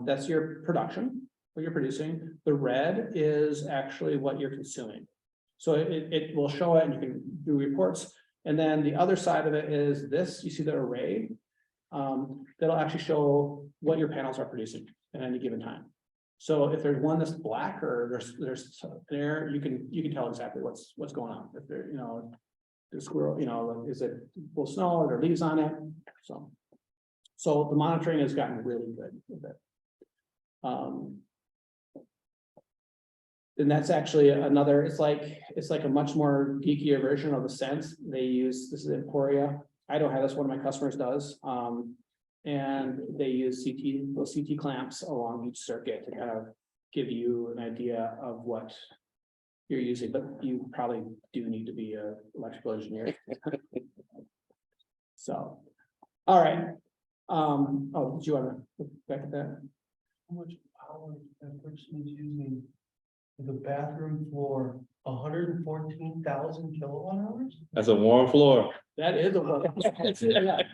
That's your production, what you're producing. The red is actually what you're consuming. So it will show it and you can do reports. And then the other side of it is this, you see the array, that'll actually show what your panels are producing at any given time. So if there's one that's black or there's there, you can tell exactly what's going on. If there, the squirrel, is it full snow or there are leaves on it? So the monitoring has gotten really good with it. And that's actually another, it's like a much more geekier version of the Sense. They use, this is Emporia. I don't have this, one of my customers does. And they use those CT clamps along each circuit to kind of give you an idea of what you're using, but you probably do need to be an electrical engineer. So, all right. Oh, did you want to look back at that? How much power that person is using for the bathroom floor? 114,000 kilowatt hours? That's a warm floor. That is a one.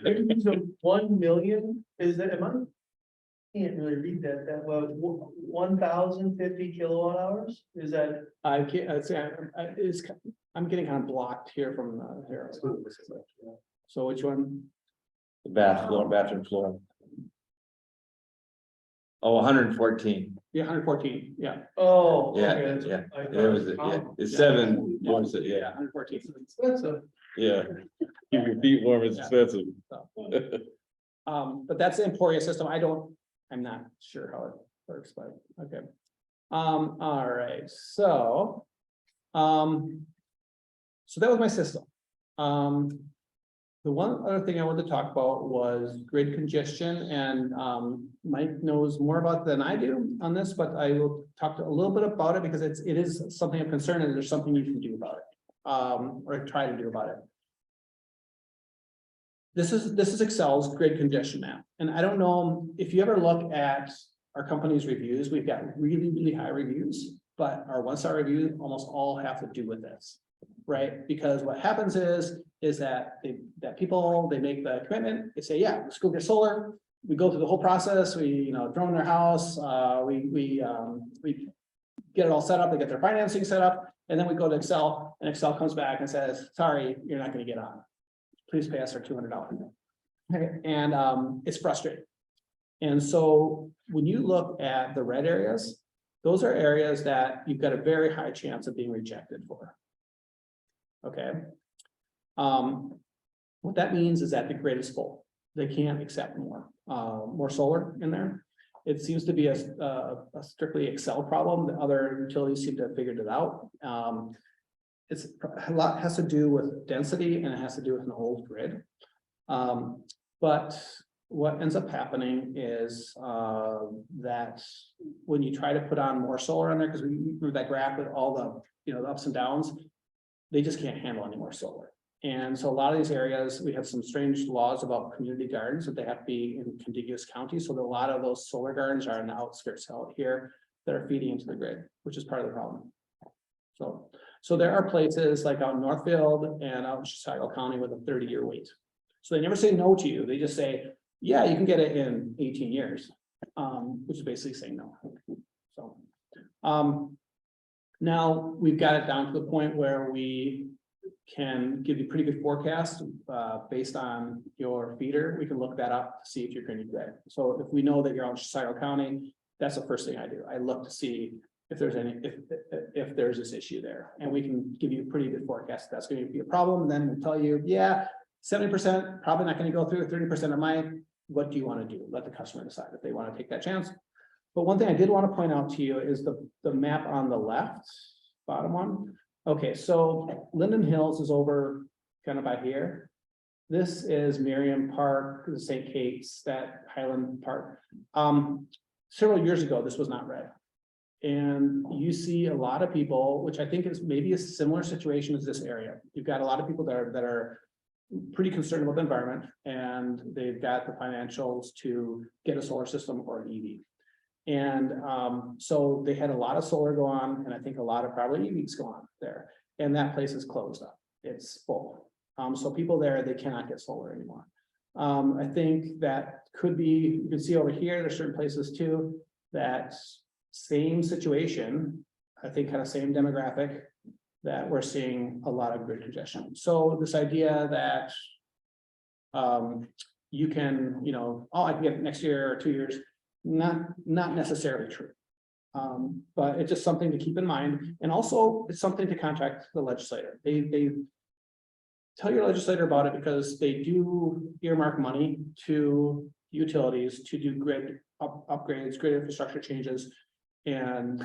They're using 1 million, is that, can't really read that well, 1,050 kilowatt hours, is that? I can't, I'm getting kind of blocked here from here. So which one? The bathroom floor. Oh, 114. Yeah, 114, yeah. Oh. Yeah, okay, that's- yeah. I It thought- was, it's 7, what was it? Yeah, Yeah, 114. That's a, yeah. Keep your feet warm, it's expensive. But that's the Emporia system. I'm not sure how it works, but okay. All right, so that was my system. The one other thing I wanted to talk about was grid congestion, and Mike knows more about than I do on this, but I will talk a little bit about it because it is something of concern and there's something you can do about it, or try to do about it. This is Excel's grid congestion map, and I don't know if you ever look at our company's reviews, we've got really, really high reviews, but our 1-star reviews almost all have to do with this. Right, because what happens is that people, they make the commitment, they say, yeah, let's go get solar. We go through the whole process, we, drone their house, we get it all set up, they get their financing set up, and then we go to Excel, and Excel comes back and says, sorry, you're not gonna get on. Please pay us our $200. Okay, and it's frustrating. And so when you look at the red areas, those are areas that you've got a very high chance of being rejected for. Okay. What that means is that the grid is full. They can't accept more solar in there. It seems to be a strictly Excel problem. The other utilities seem to have figured it out. It's a lot has to do with density and it has to do with an old grid. But what ends up happening is that when you try to put on more solar on there, because we move that graph with all the the ups and downs, they just can't handle any more solar. And so a lot of these areas, we have some strange laws about community gardens that they have to be in contiguous counties. So a lot of those solar gardens are in the outskirts out here that are feeding into the grid, which is part of the problem. So there are places like out in Northfield and out in Chicago County with a 30-year wait. So they never say no to you. They just say, yeah, you can get it in 18 years, which is basically saying no. So now we've got it down to the point where we can give you pretty good forecast based on your feeder. We can look that up to see if you're going to be good. So if we know that you're out in Chicago County, that's the first thing I do. I look to see if there's if there's this issue there, and we can give you a pretty good forecast. That's going to be a problem. And then we'll tell you, yeah, 70% probably not going to go through. 30% of mine. What do you want to do? Let the customer decide if they want to take that chance. But one thing I did want to point out to you is the map on the left, bottom one. Okay, so Linden Hills is over kind of by here. This is Merriam Park, the St. Kate's, that Highland Park. Several years ago, this was not red. And you see a lot of people, which I think is maybe a similar situation as this area. You've got a lot of people that are pretty concerned about the environment, and they've got the financials to get a solar system or an EV. And so they had a lot of solar go on, and I think a lot of probably EVs go on there. And that place is closed up. It's full. So people there, they cannot get solar anymore. I think that could be, you can see over here, there's certain places too, that same situation, I think kind of same demographic, that we're seeing a lot of grid congestion. So this idea that you can, oh, I can get it next year or 2 years, not necessarily true. But it's just something to keep in mind. And also it's something to contact the legislator. They tell your legislator about it, because they do earmark money to utilities to do grid upgrades, grid infrastructure changes. And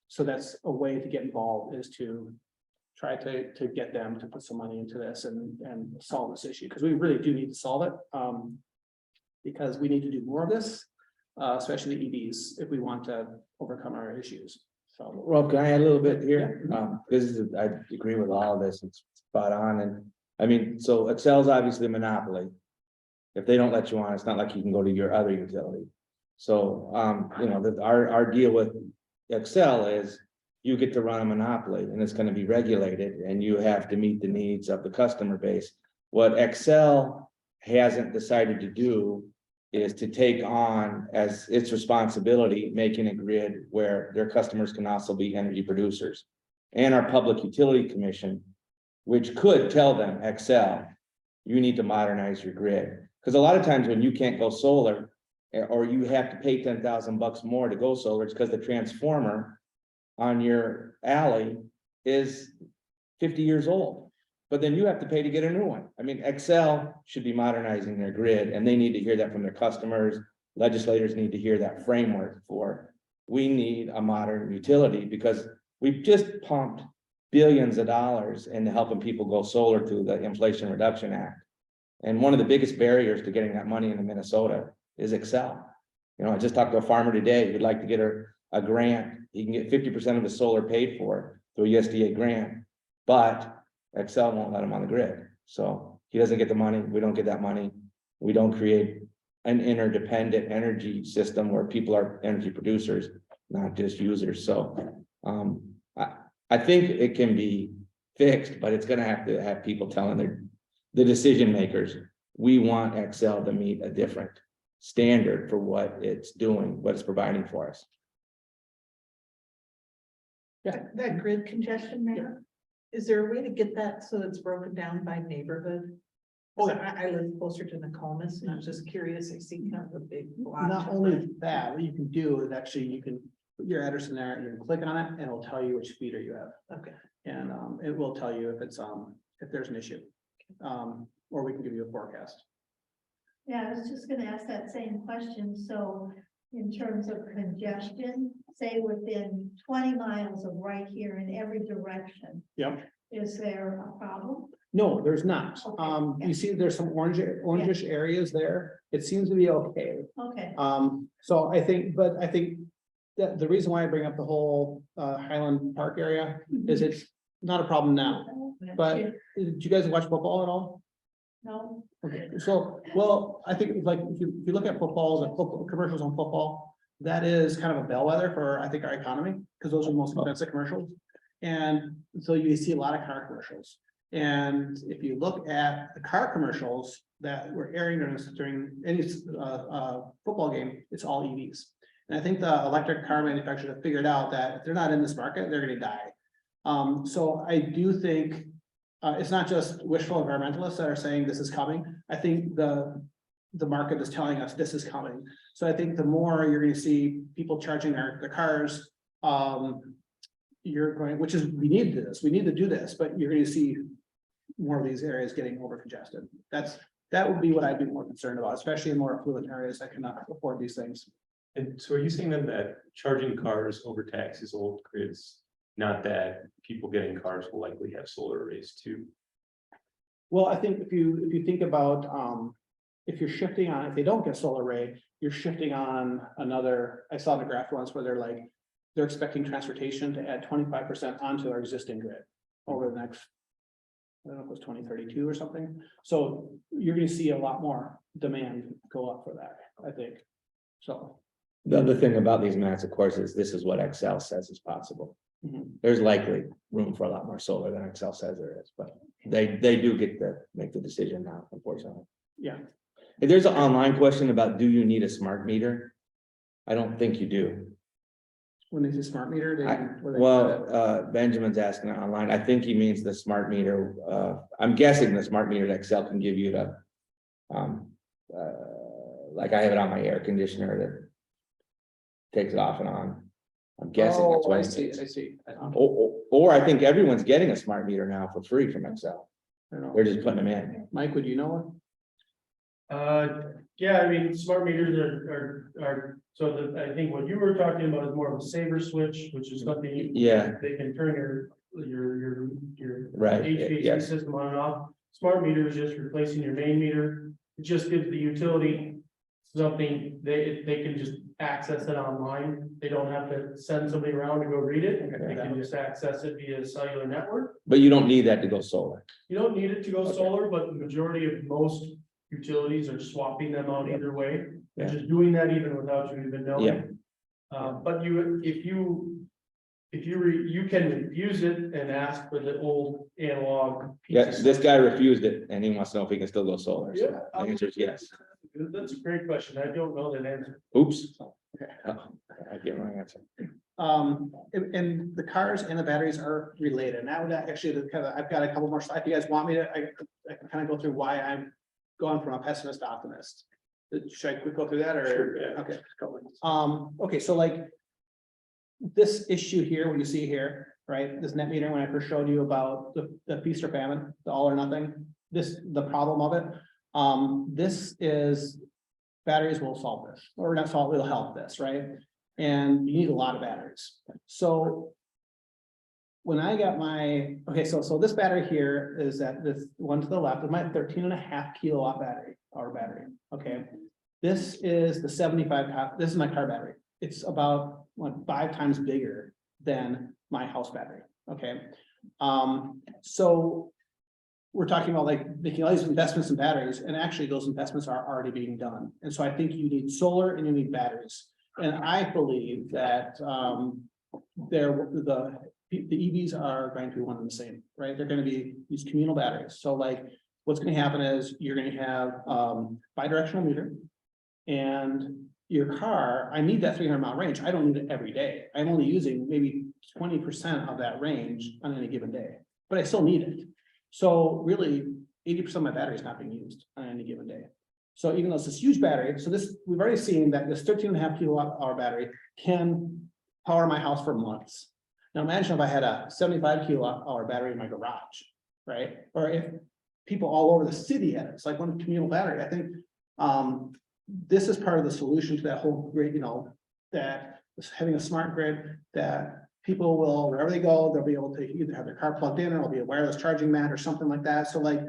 so that's a way to get involved, is to try to get them to put some money into this and solve this issue, because we really do need to solve it, because we need to do more of this, especially EVs, if we want to overcome our issues. So, Rob, can I add a little bit here? I agree with all of this. It's spot on. And I mean, so Excel's obviously a monopoly. If they don't let you on, it's not like you can go to your other utility. So, our deal with Excel is you get to run a monopoly, and it's going to be regulated, and you have to meet the needs of the customer base. What Excel hasn't decided to do is to take on as its responsibility, making a grid where their customers can also be energy producers. And our Public Utility Commission, which could tell them, Excel, you need to modernize your grid. Because a lot of times when you can't go solar, or you have to pay $10,000 more to go solar, it's because the transformer on your alley is 50 years old. But then you have to pay to get a new one. I mean, Excel should be modernizing their grid, and they need to hear that from their customers. Legislators need to hear that framework for, we need a modern utility, because we've just pumped billions of dollars into helping people go solar through the Inflation Reduction Act. And one of the biggest barriers to getting that money into Minnesota is Excel. I just talked to a farmer today who'd like to get a grant. He can get 50% of his solar paid for through a USDA grant, but Excel won't let him on the grid. So he doesn't get the money. We don't get that money. We don't create an interdependent energy system where people are energy producers, not just users. So I think it can be fixed, but it's gonna have to have people telling the decision makers, we want Excel to meet a different standard for what it's doing, what it's providing for us. That grid congestion there, is there a way to get that so it's broken down by neighborhood? Oh, Oh, I live closer to Nokomis and I was just curious, I see kind of a big block. Not only that, what you can do is actually you can put your address in there, you can click on it and it'll tell you which feeder you have. Okay, And it will tell you if it's if there's an issue. Or we can give you a forecast. Yeah, I was just gonna ask that same question. So in terms of congestion, say within 20 miles of right here in every direction, Yep. is there a problem? No, there's not. Okay, You see, there's some orangish areas there. It seems to be okay. Okay, So I think that the reason why I bring up the whole Highland Park area is it's not a problem now. But did you guys watch football at all? no, Okay, so, well, I think it's like, if you look at footballs and football commercials on football, that is kind of a bellwether for, I think, our economy, because those are the most expensive commercials. And so you see a lot of car commercials. And if you look at the car commercials that were airing during any football game, it's all EVs. And I think the electric car manufacturers have figured out that if they're not in this market, they're gonna die. So I do think it's not just wishful environmentalists that are saying this is coming. I think the market is telling us this is coming. So I think the more you're gonna see people charging their cars, you're going, which is, we need this, we need to do this, but you're gonna see more of these areas getting over congested. That would be what I'd be more concerned about, especially in more affluent areas that cannot afford these things. And so are you saying then that charging cars overtaxes old grids? Not that people getting cars will likely have solar arrays too? Well, I think if you think about, if you're shifting on, if they don't get solar array, you're shifting on another, I saw the graph once where they're expecting transportation to add 25% onto our existing grid over the next, I don't know if it was 2032 or something. So you're gonna see a lot more demand go up for that, I think. So. The other thing about these maps, of course, is this is what Excel says is possible. Mhm. There's likely room for a lot more solar than Excel says there is, but they do get to make the decision now, unfortunately. Yeah, If there's an online question about, do you need a smart meter? I don't think you do. when they say smart meter, Benjamin's asking it online. I think he means the smart meter. I'm guessing the smart meter that Excel can give you to, like I have it on my air conditioner that takes it off and on. I'm guessing that's what I it see, means. I see. Or I think everyone's getting a smart meter now for free from Excel. I don't know. They're just putting them in. Mike, would you know one? Yeah, I mean, smart meters are, so I think what you were talking about is more of a saver switch, which is something. Yeah. They can turn your Right, HVAC yes. system on and off. Smart meter is just replacing your main meter. It just gives the utility something, they can just access it online. They don't have to send somebody around to go read it. They can just access it via cellular network. But you don't need that to go solar. You don't need it to go solar, but the majority of most utilities are swapping them out either way. They're just doing that even without you even knowing. Yeah. But if you can refuse it and ask for the old analog. Yes, this guy refused it and he wants to know if he can still go solar. So Yeah. the answer is yes. That's a great question. I don't know that answer. Oops. Oh, I get my answer. And the cars and the batteries are related. And that would actually, I've got a couple more slides. If you guys want me to, I can kind of go through why I'm going from a pessimist to optimist. Should I go through that or? Sure, yeah. Okay. Okay, so like this issue here, what you see here, right? This net meter, when I first showed you about the feast or famine, the all or nothing, the problem of it. This is batteries will solve this, or not solve, it'll help this, right? And you need a lot of batteries. So when I got my, okay, so this battery here is that this one to the left is my 13.5 kilowatt battery, okay? This is the 75, this is my car battery. It's about 5 times bigger than my house battery, okay? So we're talking about like making all these investments in batteries, and actually those investments are already being done. And so I think you need solar and you need batteries. And I believe that, the EVs are going to be one and the same, right? They're gonna be these communal batteries. So like, what's gonna happen is you're gonna have, bi-directional meter. And your car, I need that 300-mile range. I don't need it every day. I'm only using maybe 20% of that range on any given day, but I still need it. So really, 80% of my battery is not being used on any given day. So even though it's this huge battery, so this, we've already seen that this 13.5 kilowatt hour battery can power my house for months. Now imagine if I had a 75 kilowatt hour battery in my garage, right? Or if people all over the city had it, it's like one communal battery. I think this is part of the solution to that whole grid, that having a smart grid that people will, wherever they go, they'll be able to either have their car plugged in or it'll be a wireless charging mat or something like that. So like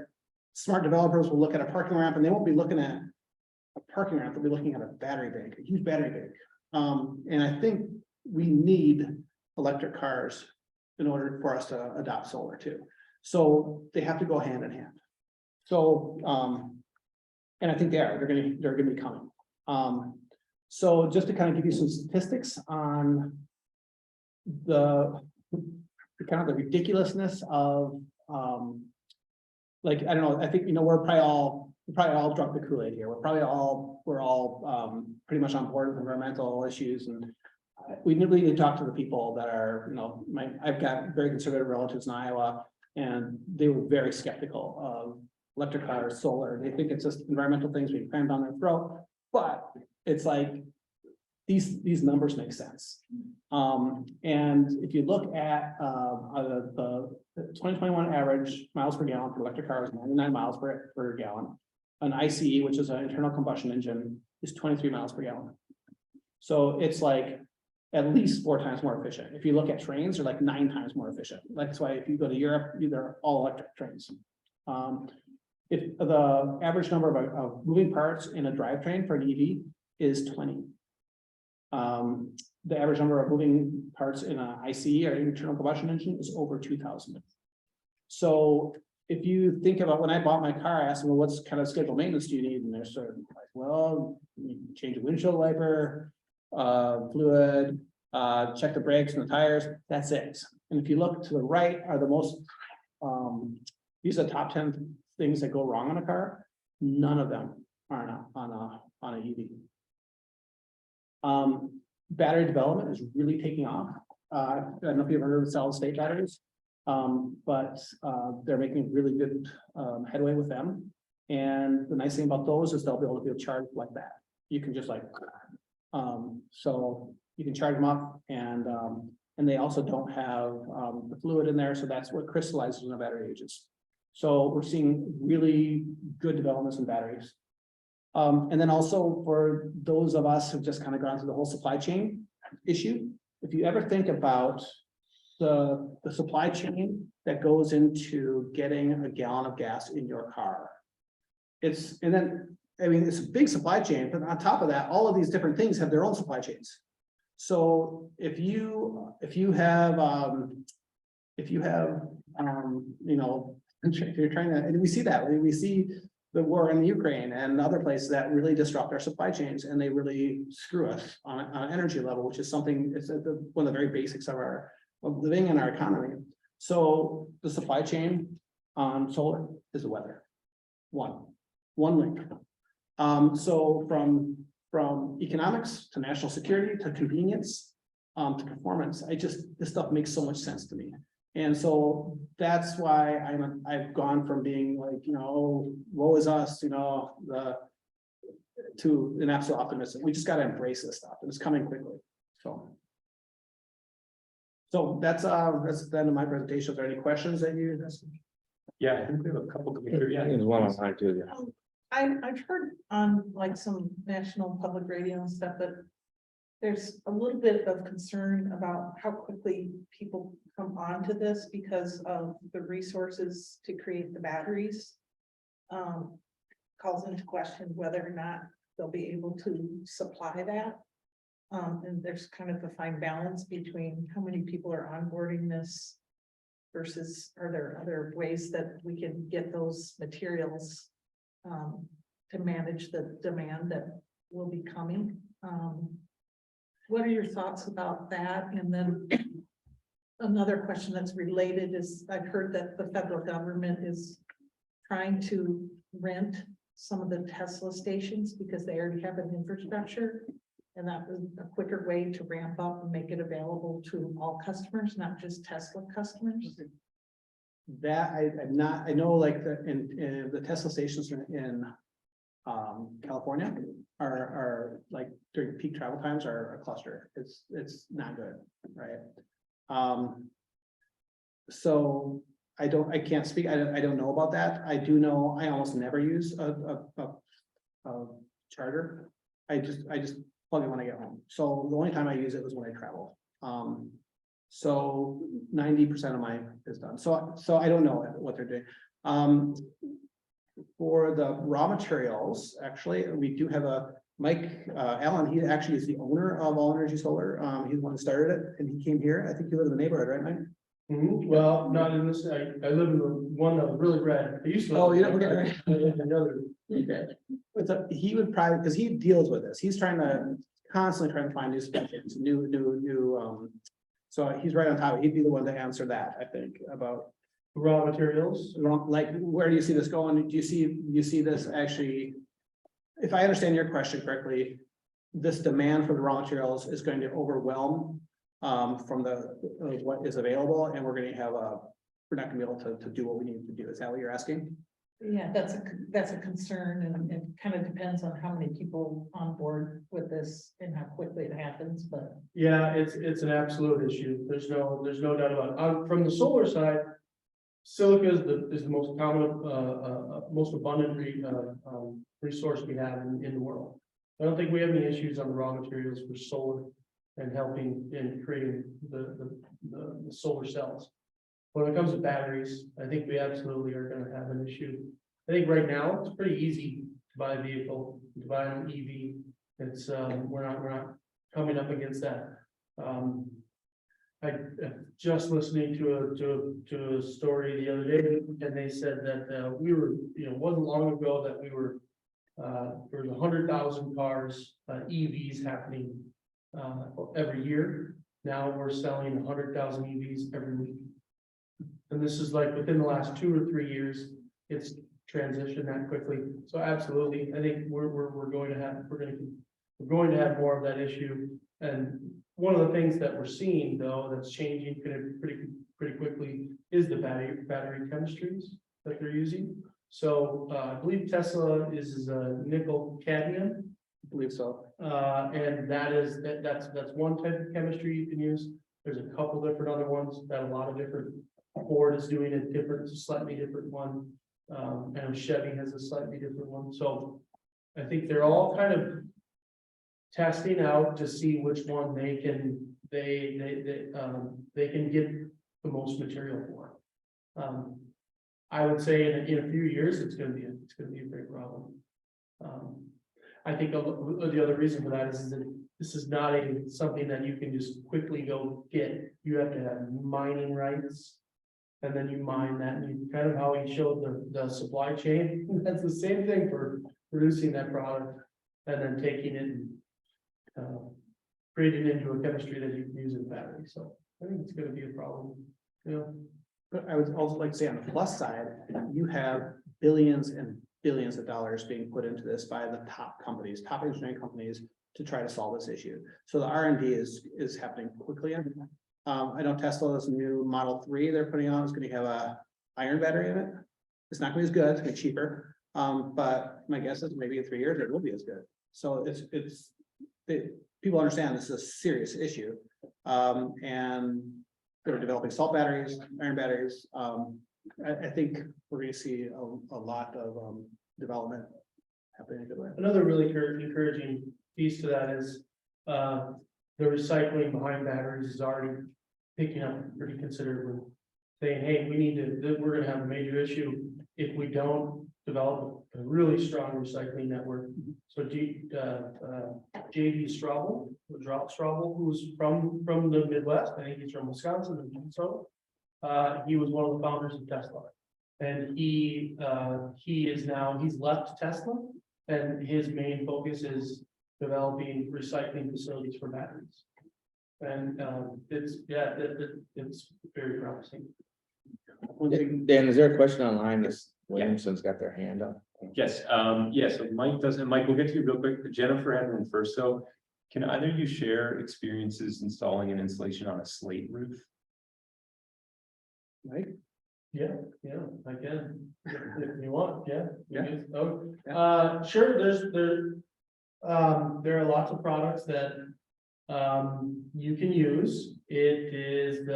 smart developers will look at a parking ramp and they won't be looking at a parking ramp, they'll be looking at a battery bank, a huge battery bank. And I think we need electric cars in order for us to adopt solar too. So they have to go hand in hand. So, and I think they're gonna be coming. So just to kind of give you some statistics on the kind of the ridiculousness of, like, I don't know, I think, we're probably all drunk the Kool-Aid here. We're all pretty much on board with environmental issues, and we really need to talk to the people that are, I've got very conservative relatives in Iowa, and they were very skeptical of electric cars, solar. They think it's just environmental things being crammed down their throat, but it's like these numbers make sense. And if you look at the 2021 average miles per gallon for electric cars, 99 miles per gallon. An ICE, which is an internal combustion engine, is 23 miles per gallon. So it's like at least 4 times more efficient. If you look at trains, they're like 9 times more efficient. That's why if you go to Europe, they're all electric trains. If the average number of moving parts in a drivetrain for an EV is 20. The average number of moving parts in an ICE or internal combustion engine is over 2,000. So if you think about when I bought my car, I asked them, well, what's kind of scheduled maintenance do you need? And they're sort of like, well, you change a windshield wiper, fluid, check the brakes and the tires, that's it. And if you look to the right are the most, these are the top 10 things that go wrong on a car. None of them are on an EV. Battery development is really taking off. I don't know if you've heard of solid state batteries, but they're making really good headway with them. And the nice thing about those is they'll be able to be charged like that. You can just like, so you can charge them up, and they also don't have the fluid in there, so that's what crystallizes in the battery ages. So we're seeing really good developments in batteries. And then also for those of us who've just kind of gone through the whole supply chain issue, if you ever think about the supply chain that goes into getting a gallon of gas in your car, it's a big supply chain, but on top of that, all of these different things have their own supply chains. So if you're trying to, and we see that, we see the war in Ukraine and other places that really disrupt our supply chains, and they really screw us on an energy level, which is something, it's one of the very basics of our living in our economy. So the supply chain on solar is the weather. One link. So from economics to national security to convenience to performance, this stuff makes so much sense to me. And so that's why I've gone from being like, woe is us, to an absolute optimism. We just got to embrace this stuff, and it's coming quickly. So that's the end of my presentation. Are there any questions that you asked? Yeah, I think we have a couple coming through. Yeah. There's one online too. Yeah. I've heard on like some national public radio and stuff that there's a little bit of concern about how quickly people come onto this because of the resources to create the batteries. Calls into question whether or not they'll be able to supply that. And there's kind of a fine balance between how many people are onboarding this versus are there other ways that we can get those materials to manage the demand that will be coming? What are your thoughts about that? And then another question that's related is I've heard that the federal government is trying to rent some of the Tesla stations because they already have an infrastructure. And that was a quicker way to ramp up and make it available to all customers, not just Tesla customers. That I'm not, I know like in the Tesla stations in California are like during peak travel times are a cluster. It's not good, right? So I can't speak, I don't know about that. I do know I almost never use a charger. I just plug it when I get home. So the only time I use it was when I travel. So 90% of mine is done. So I don't know what they're doing. For the raw materials, actually, we do have a Mike Allen. He actually is the owner of All Energy Solar. He's the one who started it, and he came here. I think you live in the neighborhood, right, Mike? Well, not in this, I live in the one that was really red. I used to. Oh, you don't, okay. Another. Okay. He would probably, because he deals with this. He's constantly trying to find new specials, new. So he's right on top. He'd be the one to answer that, I think, about Raw materials. like, where do you see this going? Do you see this actually? If I understand your question correctly, this demand for the raw materials is going to overwhelm from what is available, and we're not gonna be able to do what we need to do. Is that what you're asking? Yeah, that's a concern, and it kind of depends on how many people on board with this and how quickly it happens, but. Yeah, it's an absolute issue. There's no doubt about it. From the solar side, silica is the most common, most abundant resource we have in the world. I don't think we have any issues on the raw materials for solar and helping in creating the solar cells. When it comes to batteries, I think we absolutely are going to have an issue. I think right now it's pretty easy to buy a vehicle, to buy an EV. It's we're not coming up against that. I just listening to a story the other day, and they said that we were, it wasn't long ago that we were there was 100,000 cars, EVs happening every year. Now we're selling 100,000 EVs every week. And this is like within the last 2 or 3 years, it's transitioned that quickly. So absolutely, I think we're going to have more of that issue. And one of the things that we're seeing though that's changing pretty quickly is the battery chemistries that they're using. So I believe Tesla is nickel cadmium. I believe so. And that's one type of chemistry you can use. There's a couple different other ones that a lot of different. Ford is doing a slightly different one. And Chevy has a slightly different one. So I think they're all kind of testing out to see which one they can get the most material for. I would say in a few years it's going to be a big problem. I think the other reason for that is that this is not something that you can just quickly go get. You have to have mining rights. And then you mine that, and you kind of how he showed the supply chain. That's the same thing for producing that product and then taking it and creating it into a chemistry that you can use in battery. So I think it's going to be a problem. But I would also like to say on the plus side, you have billions and billions of dollars being put into this by the top companies, top engineering companies to try to solve this issue. So the R&D is happening quickly. I know Tesla's new Model 3 they're putting out is going to have a iron battery in it. It's not going to be as good, it's going to be cheaper. But my guess is maybe in 3 years it will be as good. So people understand this is a serious issue. And they're developing salt batteries, iron batteries. I think we're going to see a lot of development happening in a good way. Another really encouraging piece to that is the recycling behind batteries is already picking up pretty considerably. Saying, hey, we're gonna have a major issue if we don't develop a really strong recycling network. So JD Straubel, who's from the Midwest, I think he's from Wisconsin and so He was one of the founders of Tesla. And he's left Tesla, and his main focus is developing recycling facilities for batteries. And it's very promising. Dan, is there a question online? This Williamson's got their hand up. Yes, so Mike doesn't, Mike, we'll get to you real quick, but Jennifer had one first, so can either of you share experiences installing an installation on a slate roof? Right? Yeah, I can, if you want, yeah. Yeah. Sure, there are lots of products that you can use. It is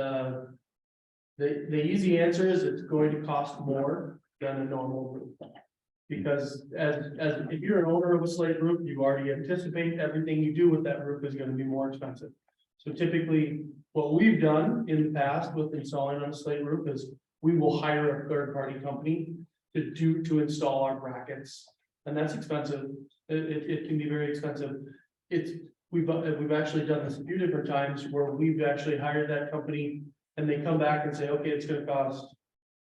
the easy answer is it's going to cost more than a normal roof. Because as if you're an owner of a slate roof, you already anticipate everything you do with that roof is going to be more expensive. So typically, what we've done in the past with installing on a slate roof is we will hire a third-party company to install our brackets, and that's expensive. It can be very expensive. We've actually done this a few different times where we've actually hired that company, and they come back and say, okay, it's going to cost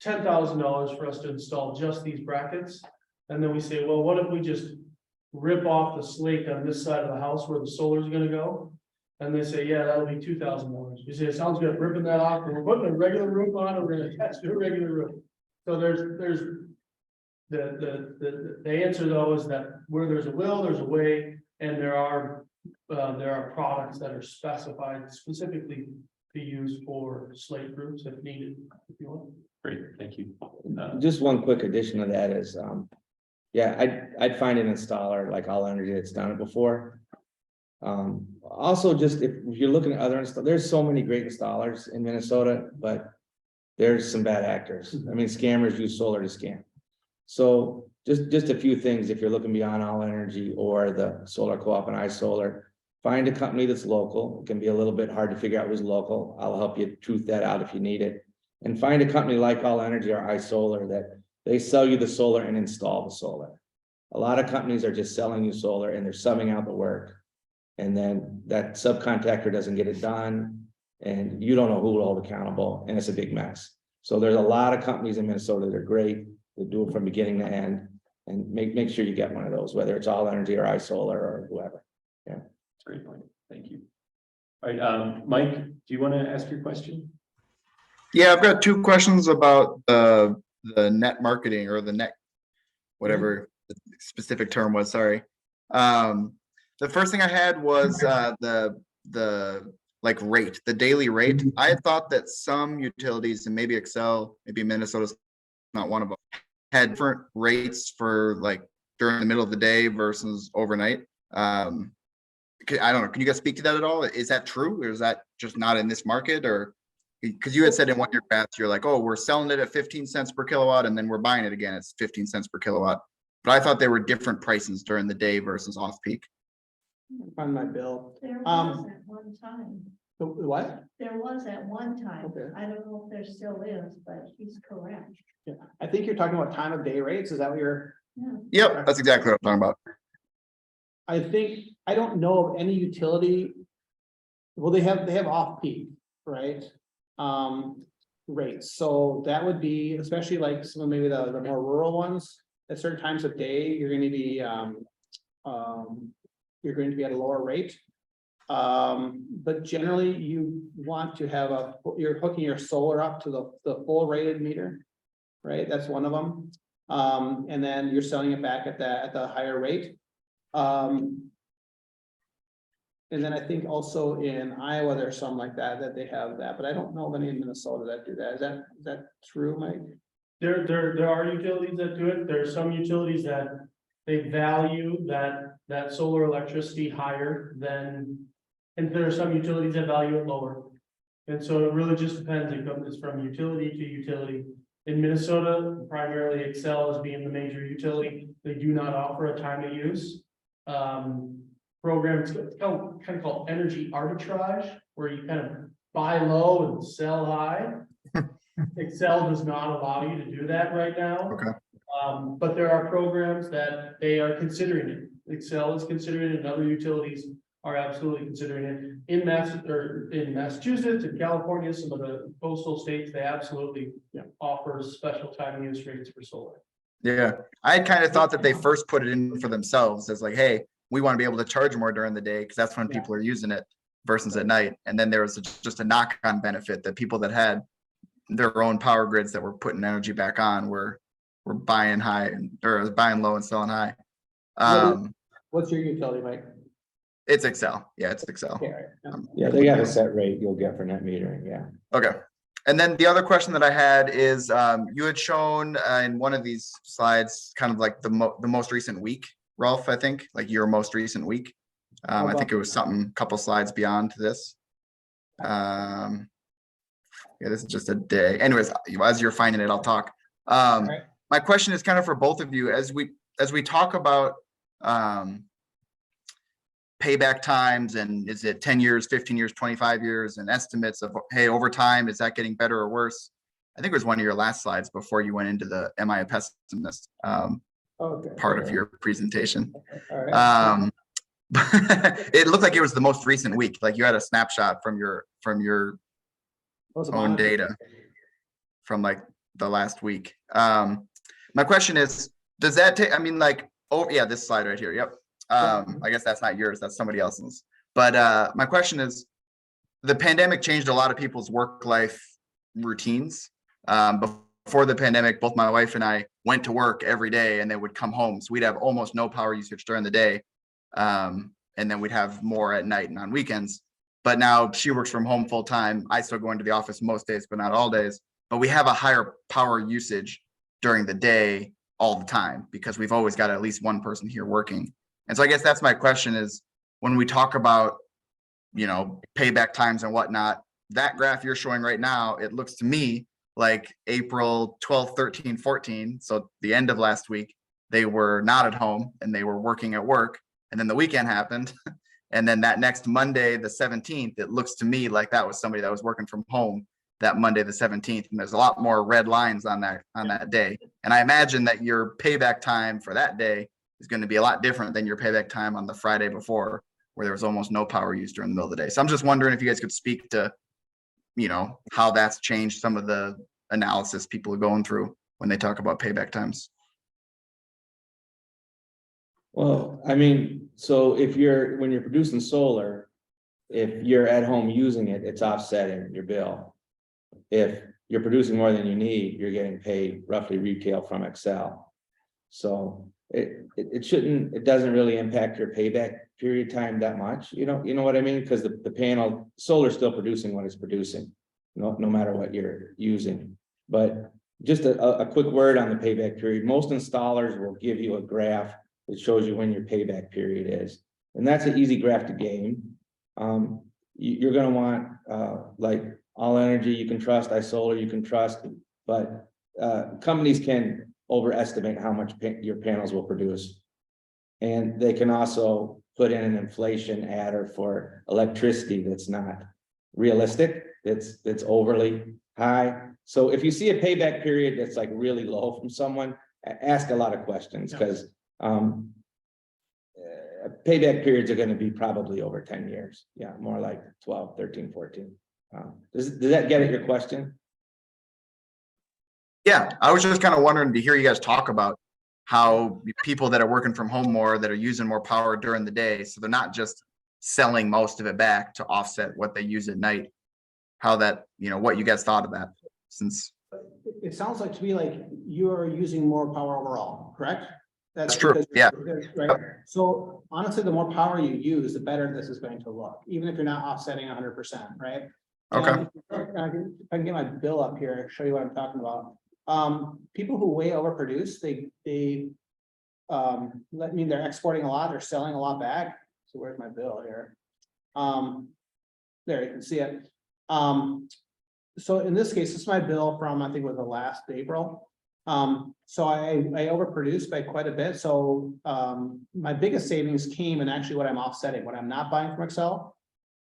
$10,000 for us to install just these brackets. And then we say, well, what if we just rip off the slate on this side of the house where the solar is going to go? And they say, yeah, that'll be $2,000. You say, it sounds good, ripping that off, and we're putting a regular roof on, and we're going to attach to a regular roof. So there's the answer though is that where there's a will, there's a way, and there are products that are specified specifically to use for slate roofs if needed, if you want. Great, thank you. Just one quick addition to that is, yeah, I'd find an installer like All Energy that's done it before. Also, just if you're looking at other there's so many great installers in Minnesota, but there's some bad actors. I mean, scammers use solar to scam. So just a few things, if you're looking beyond All Energy or the solar co-op and iSolar, find a company that's local. It can be a little bit hard to figure out who's local. I'll help you truth that out if you need it. And find a company like All Energy or iSolar that they sell you the solar and install the solar. A lot of companies are just selling you solar and they're subbing out the work. And then that subcontractor doesn't get it done and you don't know who will hold accountable, and it's a big mess. So there's a lot of companies in Minnesota that are great, that do it from beginning to end, and make sure you get one of those, whether it's All Energy or iSolar or whoever. Yeah. That's a great point. Thank you. All right, Mike, do you want to ask your question? Yeah, I've got two questions about the net marketing or the net, whatever the specific term was, sorry. The first thing I had was the like rate, the daily rate. I had thought that some utilities, and maybe Excel, maybe Minnesota's not one of them, had different rates for like during the middle of the day versus overnight. I don't know, can you guys speak to that at all? Is that true, or is that just not in this market? Or because you had said in one of your past, you're like, oh, we're selling it at 15 cents per kilowatt, and then we're buying it again, it's 15 cents per kilowatt. But I thought there were different prices during the day versus off peak. On my bill. There was at one time. What? There was at one time. Okay. I don't know if there still is, but he's correct. Yeah, I think you're talking about time of day rates. Is that what you're? Yeah. Yep, that's exactly what I'm talking about. I think, I don't know of any utility. Well, they have off peak, right? Rates. So that would be, especially like some of maybe the more rural ones, at certain times of day, you're going to be at a lower rate. But generally you want to have you're hooking your solar up to the full rated meter, right? That's one of them. And then you're selling it back at the higher rate. And then I think also in Iowa, there's some like that they have that, but I don't know of any in Minnesota that do that. Is that true, Mike? There are utilities that do it. There are some utilities that they value that solar electricity higher than, and there are some utilities that value it lower. And so it really just depends. It comes from utility to utility. In Minnesota, primarily Excel as being the major utility, they do not offer a time of use program. It's kind of called energy arbitrage, where you kind of buy low and sell high. Excel does not allow you to do that right now. Okay. But there are programs that they are considering it. Excel is considering it, and other utilities are absolutely considering it. In Massachusetts, in California, some of the coastal states, they absolutely offer special time use rates for solar. Yeah, I kind of thought that they first put it in for themselves as like, hey, we want to be able to charge more during the day because that's when people are using it versus at night. And then there was just a knock-on benefit that people that had their own power grids that were putting energy back on were buying high or buying low and selling high. What's your utility, Mike? It's Excel. Yeah, it's Excel. Okay, right. Yeah, they got a set rate you'll get for net metering, yeah. Okay. And then the other question that I had is, you had shown in one of these slides, kind of like the most recent week, Rolf, I think, like your most recent week. I think it was something, couple slides beyond this. Yeah, this is just a day. Anyways, as you're finding it, I'll talk. Right. My question is kind of for both of you, as we talk about payback times, and is it 10 years, 15 years, 25 years, and estimates of, hey, over time, is that getting better or worse? I think it was one of your last slides before you went into the am I a pessimist part of your presentation. All right. It looked like it was the most recent week, like you had a snapshot from your own data from like the last week. My question is, does that take, I mean, like, oh yeah, this slide right here, yep. I guess that's not yours, that's somebody else's. But my question is, the pandemic changed a lot of people's work-life routines. Before the pandemic, both my wife and I went to work every day and they would come home. So we'd have almost no power usage during the day. And then we'd have more at night and on weekends. But now she works from home full time. I still go into the office most days, but not all days. But we have a higher power usage during the day all the time because we've always got at least one person here working. And so I guess that's my question is, when we talk about, you know, payback times and whatnot, that graph you're showing right now, it looks to me like April 12, 13, 14. So the end of last week, they were not at home and they were working at work. And then the weekend happened. And then that next Monday, the 17th, it looks to me like that was somebody that was working from home that Monday, the 17th. And there's a lot more red lines on that day. And I imagine that your payback time for that day is going to be a lot different than your payback time on the Friday before, where there was almost no power used during the middle of the day. So I'm just wondering if you guys could speak to, you know, how that's changed some of the analysis people are going through when they talk about payback times. Well, I mean, so when you're producing solar, if you're at home using it, it's offsetting your bill. If you're producing more than you need, you're getting paid roughly retail from Excel. So it doesn't really impact your payback period time that much. You know what I mean? Because the panel, solar's still producing what it's producing, no matter what you're using. But just a quick word on the payback period. Most installers will give you a graph that shows you when your payback period is. And that's an easy graph to gain. You're going to want like All Energy you can trust, iSolar you can trust, but companies can overestimate how much your panels will produce. And they can also put in an inflation adder for electricity that's not realistic, that's overly high. So if you see a payback period that's like really low from someone, ask a lot of questions, because payback periods are going to be probably over 10 years. Yeah, more like 12, 13, 14. Does that get at your question? Yeah, I was just kind of wondering to hear you guys talk about how people that are working from home more, that are using more power during the day, so they're not just selling most of it back to offset what they use at night, how that, you know, what you guys thought of that, since It sounds like to me like you are using more power overall, correct? That's true, because- yeah. Right. So honestly, the more power you use, the better this is going to look, even if you're not offsetting 100%, right? Okay. And I can get my bill up here, show you what I'm talking about. People who way overproduce, that mean they're exporting a lot, they're selling a lot back. So where's my bill here? There, you can see it. So in this case, this is my bill from, I think it was the last April. So I overproduced by quite a bit. So my biggest savings came in actually what I'm offsetting, what I'm not buying from Excel.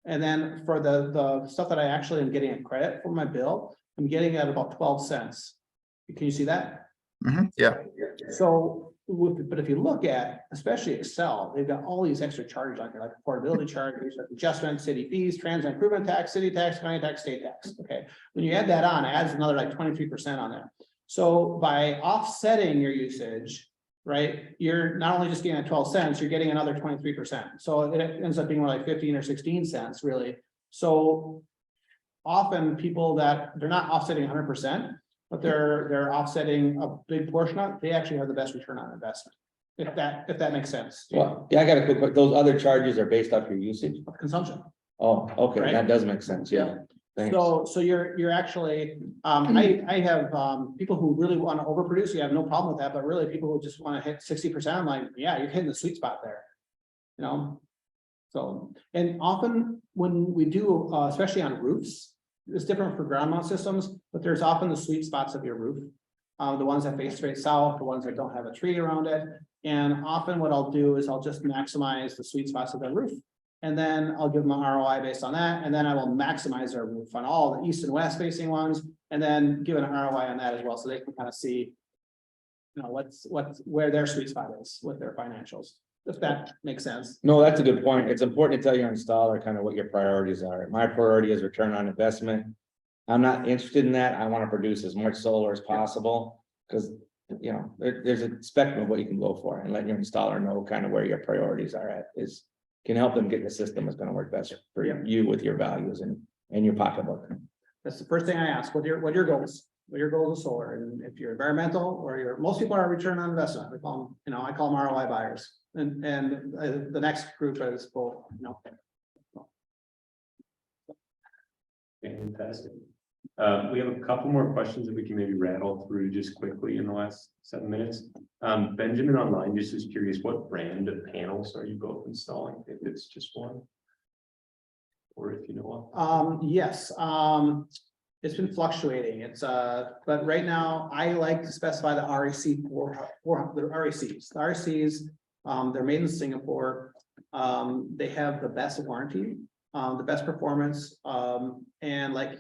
And then for the stuff that I actually am getting a credit for my bill, I'm getting at about 12 cents. Can you see that? Yeah. So but if you look at, especially Excel, they've got all these extra charges on here, like affordability charges, adjustment, city fees, transit improvement tax, city tax, county tax, state tax, okay? When you add that on, it adds another like 23% on there. So by offsetting your usage, right, you're not only just getting 12 cents, you're getting another 23%. So it ends up being more like 15 or 16 cents, really. So often people that they're not offsetting 100%, but they're offsetting a big portion of it, they actually have the best return on investment. If that makes sense. Well, yeah, I got a quick, those other charges are based off your usage? Consumption. Oh, okay, Right. that does make sense, yeah. Thanks. So you're actually, I have, people who really want to overproduce, you have no problem with that, but really people who just want to hit 60%, I'm like, yeah, you're hitting the sweet spot there. You know? So, and often when we do, especially on roofs, it's different for ground mount systems, but there's often the sweet spots of your roof. The ones that face straight south, the ones that don't have a tree around it. And often what I'll do is I'll just maximize the sweet spots of the roof. And then I'll give them an ROI based on that, and then I will maximize their roof on all the east and west facing ones, and then give an ROI on that as well, so they can kind of see, you know, where their sweet spot is with their financials, if that makes sense. No, that's a good point. It's important to tell your installer kind of what your priorities are. My priority is return on investment. I'm not interested in that. I want to produce as much solar as possible, because, you know, there's a spectrum of what you can go for, and letting your installer know kind of where your priorities are at can help them get the system that's going to work best for you with your values and your pocketbook. That's the first thing I ask, what are your goals? What are your goals of solar? And if you're environmental, or most people are return on investment, we call them, you know, I call them ROI buyers. And the next group is both, you know. Fantastic. We have a couple more questions that we can maybe rattle through just quickly in the last 7 minutes. Benjamin online just is curious, what brand of panels are you both installing? If it's just one, or if you know of. Yes, it's been fluctuating. It's but right now I like to specify the REC for the RECs. The RECs, they're made in Singapore. They have the best warranty, the best performance, and like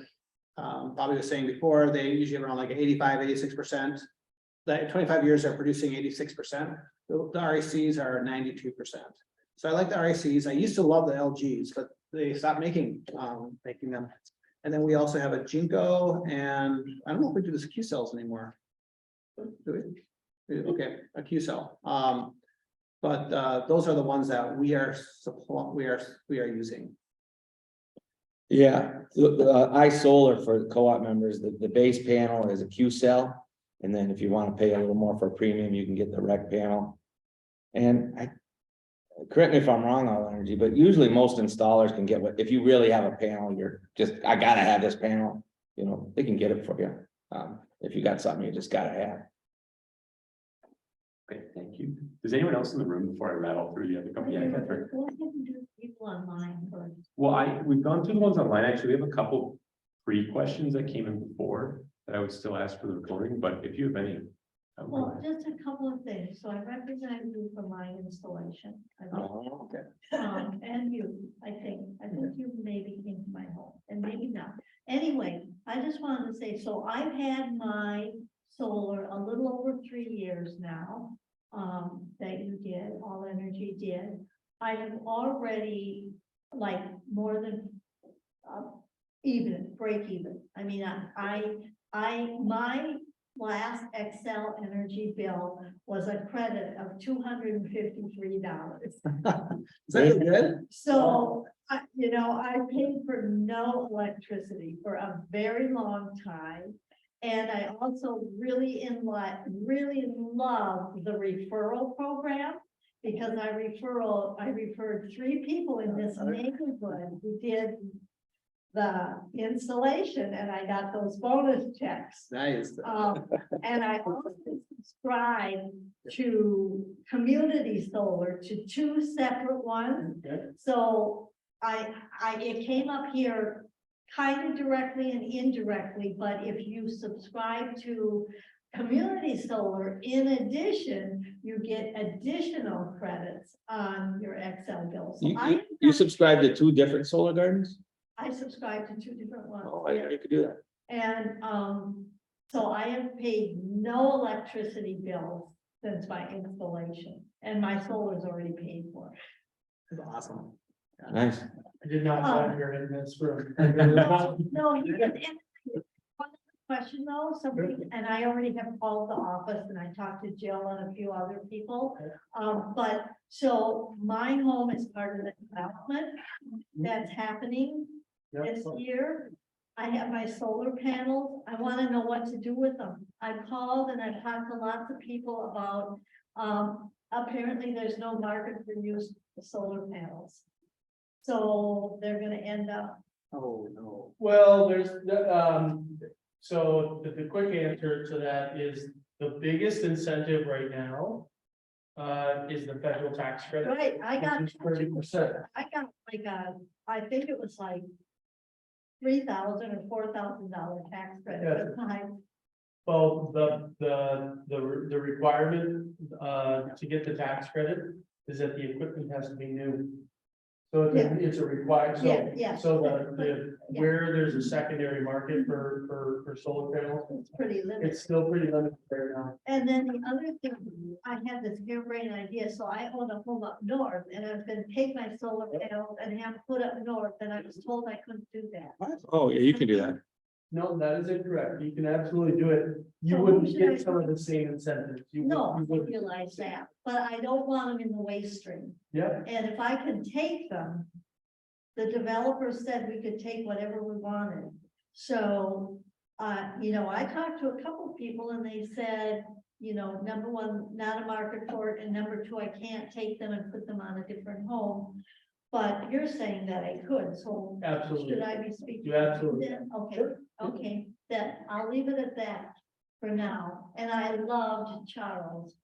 Bobby was saying before, they usually around like 85, 86%. That 25 years are producing 86%. The RECs are 92%. So I like the RECs. I used to love the LGs, but they stopped making them. And then we also have a Jinko, and I don't know if we do this Q cells anymore. Do we? Okay, a Q cell. But those are the ones that we are using. Yeah, iSolar for the co-op members, the base panel is a Q cell. And then if you want to pay a little more for a premium, you can get the rec panel. And correct me if I'm wrong, All Energy, but usually most installers can get if you really have a panel, you're just, I gotta have this panel, you know, they can get it for you. If you got something you just gotta have. Okay, thank you. Does anyone else in the room before I rattle through the other couple? Yeah, Catherine. Go ahead and do people online first. Well, we've gone through the ones online. Actually, we have a couple pre-questions that came in before that I would still ask for the recording, but if you have any. Well, just a couple of things. So I represent you for my installation. Okay. And you, I think you maybe came to my home and maybe not. Anyway, I just wanted to say, so I've had my solar a little over 3 years now, that you did, All Energy did. I have already like more than break even. I mean, my last Excel energy bill was a credit of $253. Is that good? So, you know, I paid for no electricity for a very long time. And I also really love the referral program, because I referred 3 people in this neighborhood who did the installation, and I got those bonus checks. Nice. And I also subscribed to community solar, to 2 separate ones. Okay. So it came up here kind of directly and indirectly, but if you subscribe to community solar, in addition, you get additional credits on your Excel bill. So You subscribe to 2 different solar gardens? I subscribe to 2 different ones. Oh, I didn't know you could do that. And so I have paid no electricity bills since my installation, and my solar's already paid for. It's awesome. Nice. I did not know you're in this room. No, he didn't. One question though, somebody, and I already have called the office and I talked to Jill and a few other people. But so my home is part of the development that's happening this year. I have my solar panels. I want to know what to do with them. I've called and I've talked to lots of people about, apparently there's no market for use of solar panels. So they're gonna end up, Oh, no. Well, there's so the quick answer to that is the biggest incentive right now. Is the federal tax credit. right, I got, 30%. I got like I think it was like $3,000 or $4,000 tax credit Yeah. at the time. Well, the requirement to get the tax credit is that the equipment has to be new. So it's a required, Yeah, yeah. so where there's a secondary market for solar panels, It's pretty limited. it's still pretty limited right now. And then the other thing, I had this harebrained idea, so I own a home up north and I was gonna take my solar panels and have put up north, and I was told I couldn't do that. Oh, yeah, you can do that. No, that is incorrect. You can absolutely do it. You So who wouldn't should I- get some of the same incentives. You would- No, you I wouldn't. realize that, but I don't want them in the waste stream. Yeah, And if I can take them, the developer said we could take whatever we wanted. So, you know, I talked to a couple people and they said, you know, number one, not a market for it, and number two, I can't take them and put them on a different home. But you're saying that I could, so absolutely. should I be speaking? You absolutely. Then, okay, Sure. okay, then I'll leave it at that for now. And I loved Charles.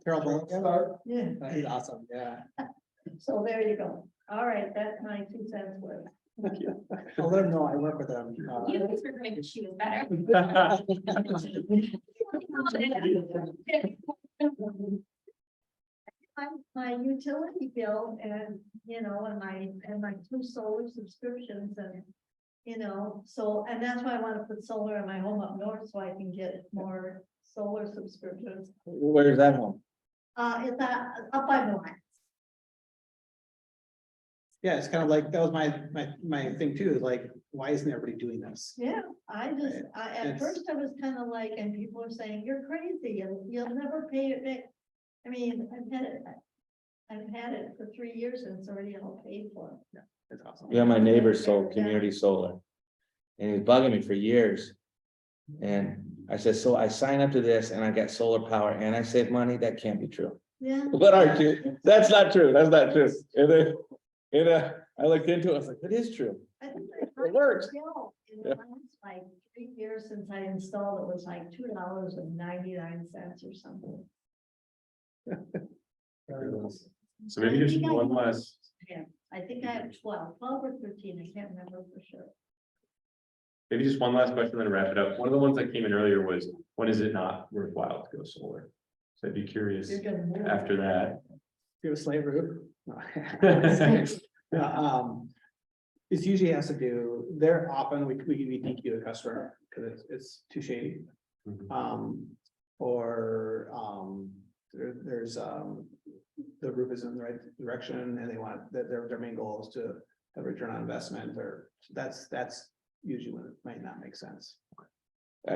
Carol Bullock, Yeah. he's awesome, yeah. So there you go. All right, that's my 2 cents worth. I'll let him know I work with him. You guys were going to choose better. My utility bill and, you know, and my 2 solar subscriptions and, you know, so, and that's why I want to put solar in my home up north so I can get more solar subscriptions. Where's that home? It's up by Moore. Yeah, it's kind of like, that was my thing too, is like, why isn't everybody doing this? Yeah, at It's- first I was kind of like, and people are saying, you're crazy, you'll never pay it back. I mean, I've had it for 3 years and it's already all paid for. It's awesome. Yeah, my neighbor sold community solar. And he's bugging me for years. And I said, so I sign up to this and I get solar power and I save money? That can't be true. Yeah. What aren't you? That's not true. That's not true. I looked into it. I was like, it is true. I think It works. In the last like 3 years since I installed, it was like $2.99 or something. So maybe just one last, I think I have 12 or 13, I can't remember for sure. maybe just one last question, then wrap it up. One of the ones that came in earlier was, when is it not worthwhile to go solar? So I'd be curious You're gonna move. after that. Do a slate roof. Yeah, This usually has to do, they're often, we DQ a customer because it's too shady. Mhm. Or, there's, the roof is in the right direction and they want, their main goal is to have return on investment, or that's usually when it might not make sense.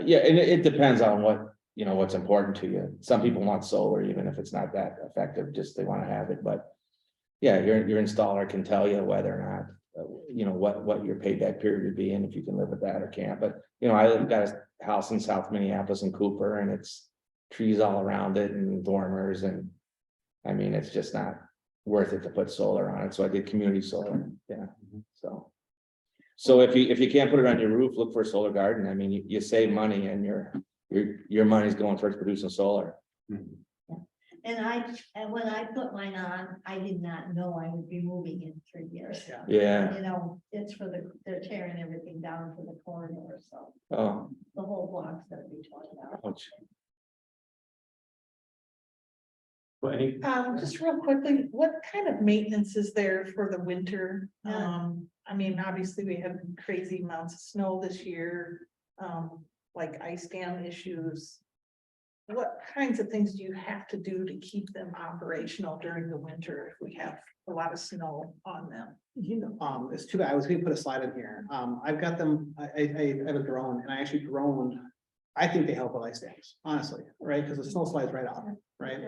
Yeah, and it depends on what, you know, what's important to you. Some people want solar, even if it's not that effective, just they want to have it, but. Yeah, your installer can tell you whether or not, you know, what your payback period would be and if you can live with that or can't. But, you know, I got a house in South Minneapolis and Cooper and it's trees all around it and dormers and. I mean, it's just not worth it to put solar on it. So I did community solar, yeah, so. So if you can't put it on your roof, look for a solar garden. I mean, you save money and your money's going towards producing solar. And when I put mine on, I did not know I would be moving in 3 years. Yeah, You know, it's they're tearing everything down for the corridor, so oh, the whole block's gonna be torn down. ouch. Well, any, Just real quickly, what kind of maintenance is there for the winter? Yeah. I mean, obviously, we had crazy amounts of snow this year, like ice dam issues. what kinds of things do you have to do to keep them operational during the winter if we have a lot of snow on them? It's too bad. I was gonna put a slide in here. I've got them, I have a drone and I actually droned. I think they help with ice dams, honestly, right? Because the snow slides right off, right?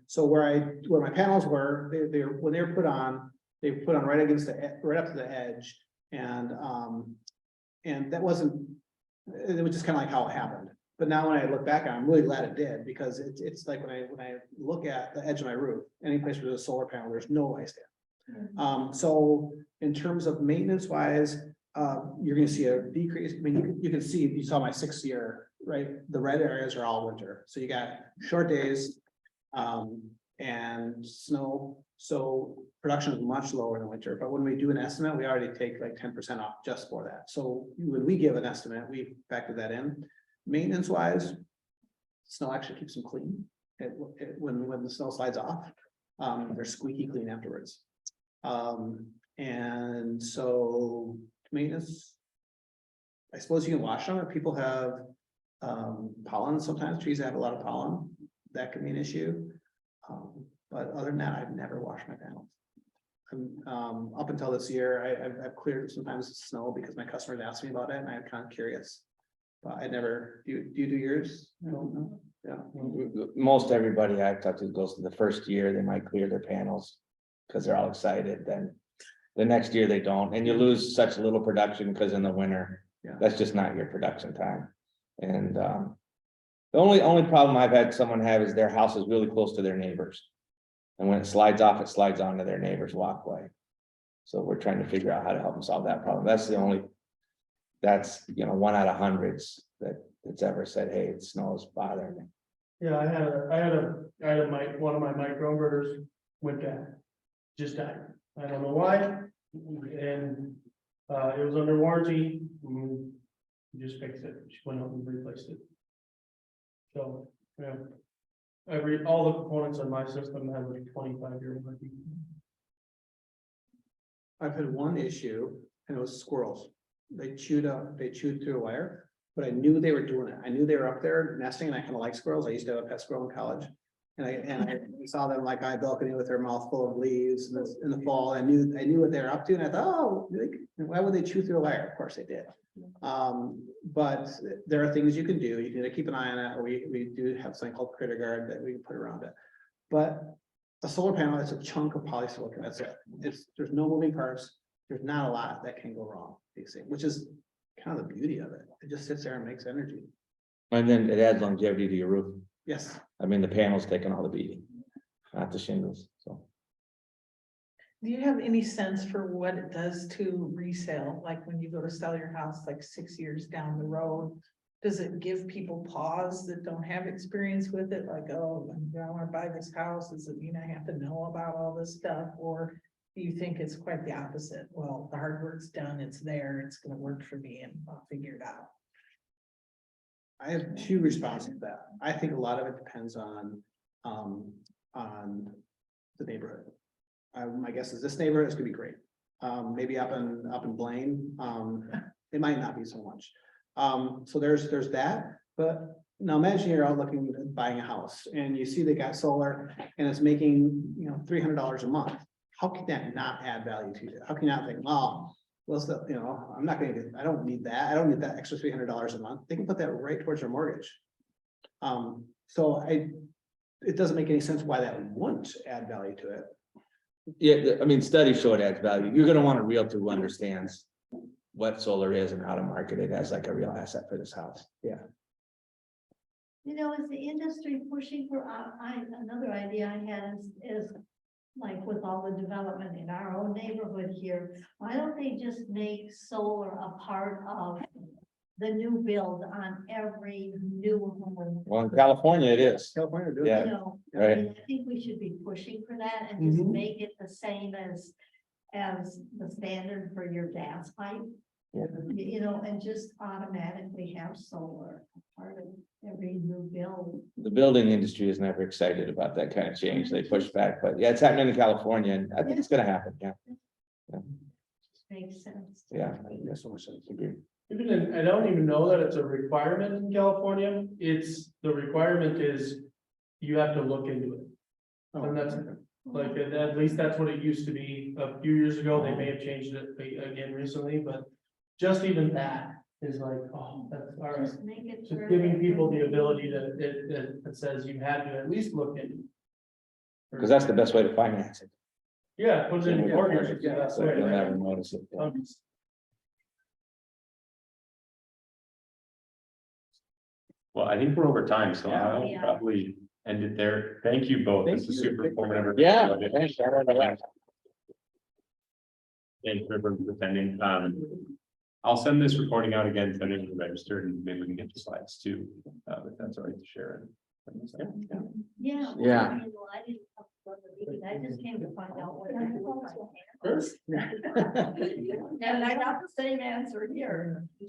So where my panels were, when they were put on, they were put on right against right up to the edge. And that wasn't, it was just kind of like how it happened. But now when I look back, I'm really glad it did, because it's like when I look at the edge of my roof, any place where there's a solar panel, there's no ice dam. So in terms of maintenance wise, you're gonna see a decrease. I mean, you can see, you saw my 6th year, right? The red areas are all winter. So you got short days and snow. So production is much lower in the winter, but when we do an estimate, we already take like 10% off just for that. So when we give an estimate, we factor that in. Maintenance wise, snow actually keeps them clean. When the snow slides off, they're squeaky clean afterwards. And so maintenance, I suppose you can wash them if people have pollen. Sometimes trees have a lot of pollen, that can be an issue. But other than that, I've never washed my panels. Up until this year, I've cleared sometimes snow because my customers asked me about it, and I'm kind of curious. But I never, do you do yours? I don't know. Yeah. Most everybody I've talked to goes to the first year, they might clear their panels because they're all excited, then the next year they don't, and you lose such little production because in the winter, Yeah. that's just not your production time. And the only problem I've had someone have is their house is really close to their neighbors. And when it slides off, it slides onto their neighbor's walkway. So we're trying to figure out how to help them solve that problem. That's the only, that's, 1 out of hundreds that's ever said, hey, it snows bothering me. Yeah, I had one of my microinverters went down, just died. I don't know why. And it was under warranty. We just fixed it. She went out and replaced it. So, yeah. All the components on my system have a 25-year warranty. I've had one issue, and it was squirrels. They chewed through a wire, but I knew they were doing it. I knew they were up there nesting, and I kind of like squirrels. I used to have a pet squirrel in college. And I saw them like I balcony with their mouth full of leaves in the fall. I knew what they were up to, and I thought, oh, why would they chew through a wire? Of course they did. But there are things you can do. You can either keep an eye on it, or we do have something called critter guard that we can put around it. But a solar panel is a chunk of polysilicon. That's it. There's no moving parts. There's not a lot that can go wrong, which is kind of the beauty of it. It just sits there and makes energy. And then it adds longevity to your roof. Yes. I mean, the panel's taking all the beating, not the shingles, so. Do you have any sense for what it does to resale? Like when you go to sell your house, like 6 years down the road, does it give people pause that don't have experience with it? Like, oh, I want to buy this house. Does it mean I have to know about all this stuff? Or do you think it's quite the opposite? Well, the hard work's done. It's there. It's going to work for me and I'll figure it out. I have 2 responses to that. I think a lot of it depends on the neighborhood. My guess is this neighborhood is gonna be great. Maybe up in Blaine, it might not be so much. So there's that, but now imagine you're out looking at buying a house and you see they got solar and it's making, $300 a month. How can that not add value to you? How can you not think, oh, well, I'm not gonna I don't need that. I don't need that extra $300 a month. They can put that right towards their mortgage. So it doesn't make any sense why that wouldn't add value to it. Yeah, I mean, studies show it adds value. You're gonna want a realtor who understands what solar is and how to market it as like a real asset for this house. Yeah. Is the industry pushing for, another idea I had is like with all the development in our own neighborhood here, why don't they just make solar a part of the new build on every new home? Well, in California, it is. California doing Yeah. that. Right. I think we should be pushing for that and just make it the same as the standard for your gas pipe. Yeah. And just automatically have solar part of every new build. The building industry is never excited about that kind of change. They push back, but yeah, it's happening in California and I think it's gonna happen. Yeah. Makes sense. Yeah. That's so much sense. Agree. Even in, I don't even know that it's a requirement in California, it's, the requirement is you have to look into it. And that's, like, at least that's what it used to be a few years ago, they may have changed it again recently, but just even that is like, oh, that's all right. Just make it. Just giving people the ability to, it says you had to at least look into. Because that's the best way to finance it. Yeah, put it in your mortgage, yeah, that's So right. you'll never notice it. Well, I think we're over time, so Yeah. I'll Yeah. probably end it there. Thank you both. This Thank is you. super informative. Yeah. Love it. thanks, I learned a lot. Thanks for everyone for attending. I'll send this recording out again, send it to the registered, and maybe we can get the slides too, if that's all right to share. Yeah. Yeah. You know, I didn't come for the meeting. I just came to find out what. First. And I got the same answer here.